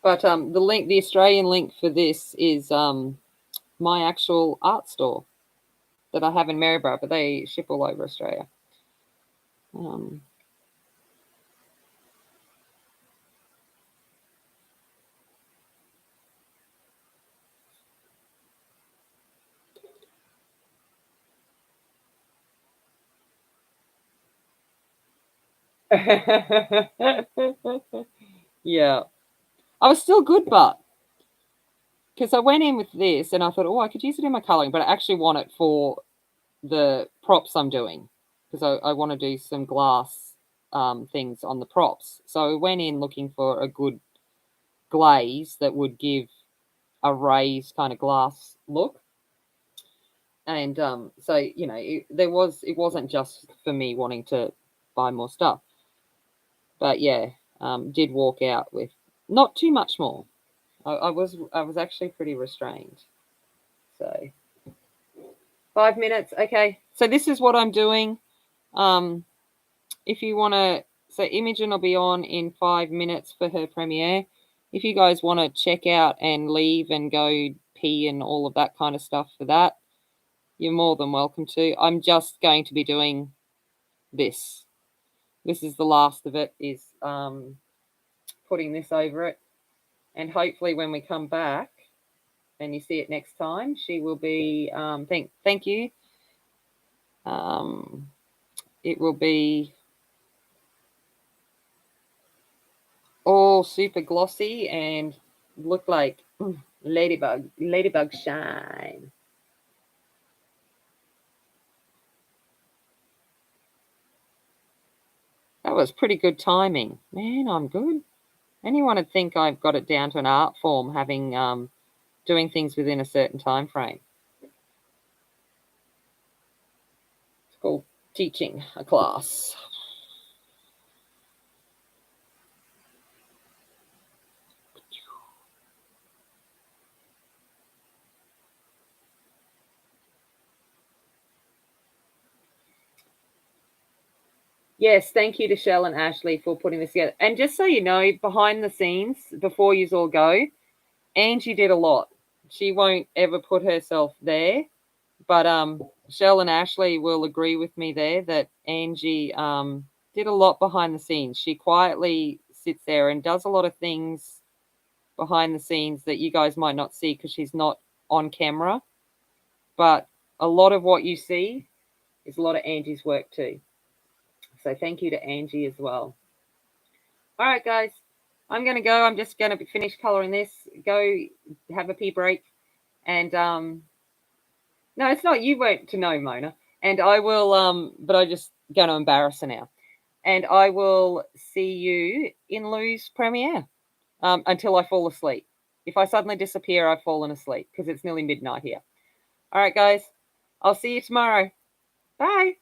But the Australian link for this is my actual art store that I have in Maryborough, but they ship all over Australia. Yeah, I was still good, but because I went in with this and I thought, oh, I could use it in my colouring, but I actually want it for the props I'm doing because I want to do some glass things on the props. So I went in looking for a good glaze that would give a raised kind of glass look. And so it wasn't just for me wanting to buy more stuff, but yeah, did walk out with not too much more. I was actually pretty restrained. So 5 minutes, okay. So this is what I'm doing. If you want to, so Imogen will be on in 5 minutes for her premiere. If you guys want to check out and leave and go pee and all of that kind of stuff for that, you're more than welcome to. I'm just going to be doing this. This is the last of it, is putting this over it. And hopefully when we come back and you see it next time, she will be, thank you. It will be all super glossy and look like ladybug shine. That was pretty good timing. Man, I'm good. Anyone would think I've got it down to an art form, having doing things within a certain time frame. It's called teaching a class. Yes, thank you to Shell and Ashley for putting this together. And just so you know, behind the scenes, before you all go, Angie did a lot. She won't ever put herself there, but Shell and Ashley will agree with me there that Angie did a lot behind the scenes. She quietly sits there and does a lot of things behind the scenes that you guys might not see because she's not on camera. But a lot of what you see is a lot of Angie's work too. So thank you to Angie as well. All right, guys, I'm going to go. I'm just going to finish coloring this, go have a pee break. And no, it's not. You won't to know, Mona. And I will, but I just going to embarrass her now. And I will see you in Lou's premiere until I fall asleep. If I suddenly disappear, I've fallen asleep because it's nearly midnight here. All right, guys, I'll see you tomorrow. Bye.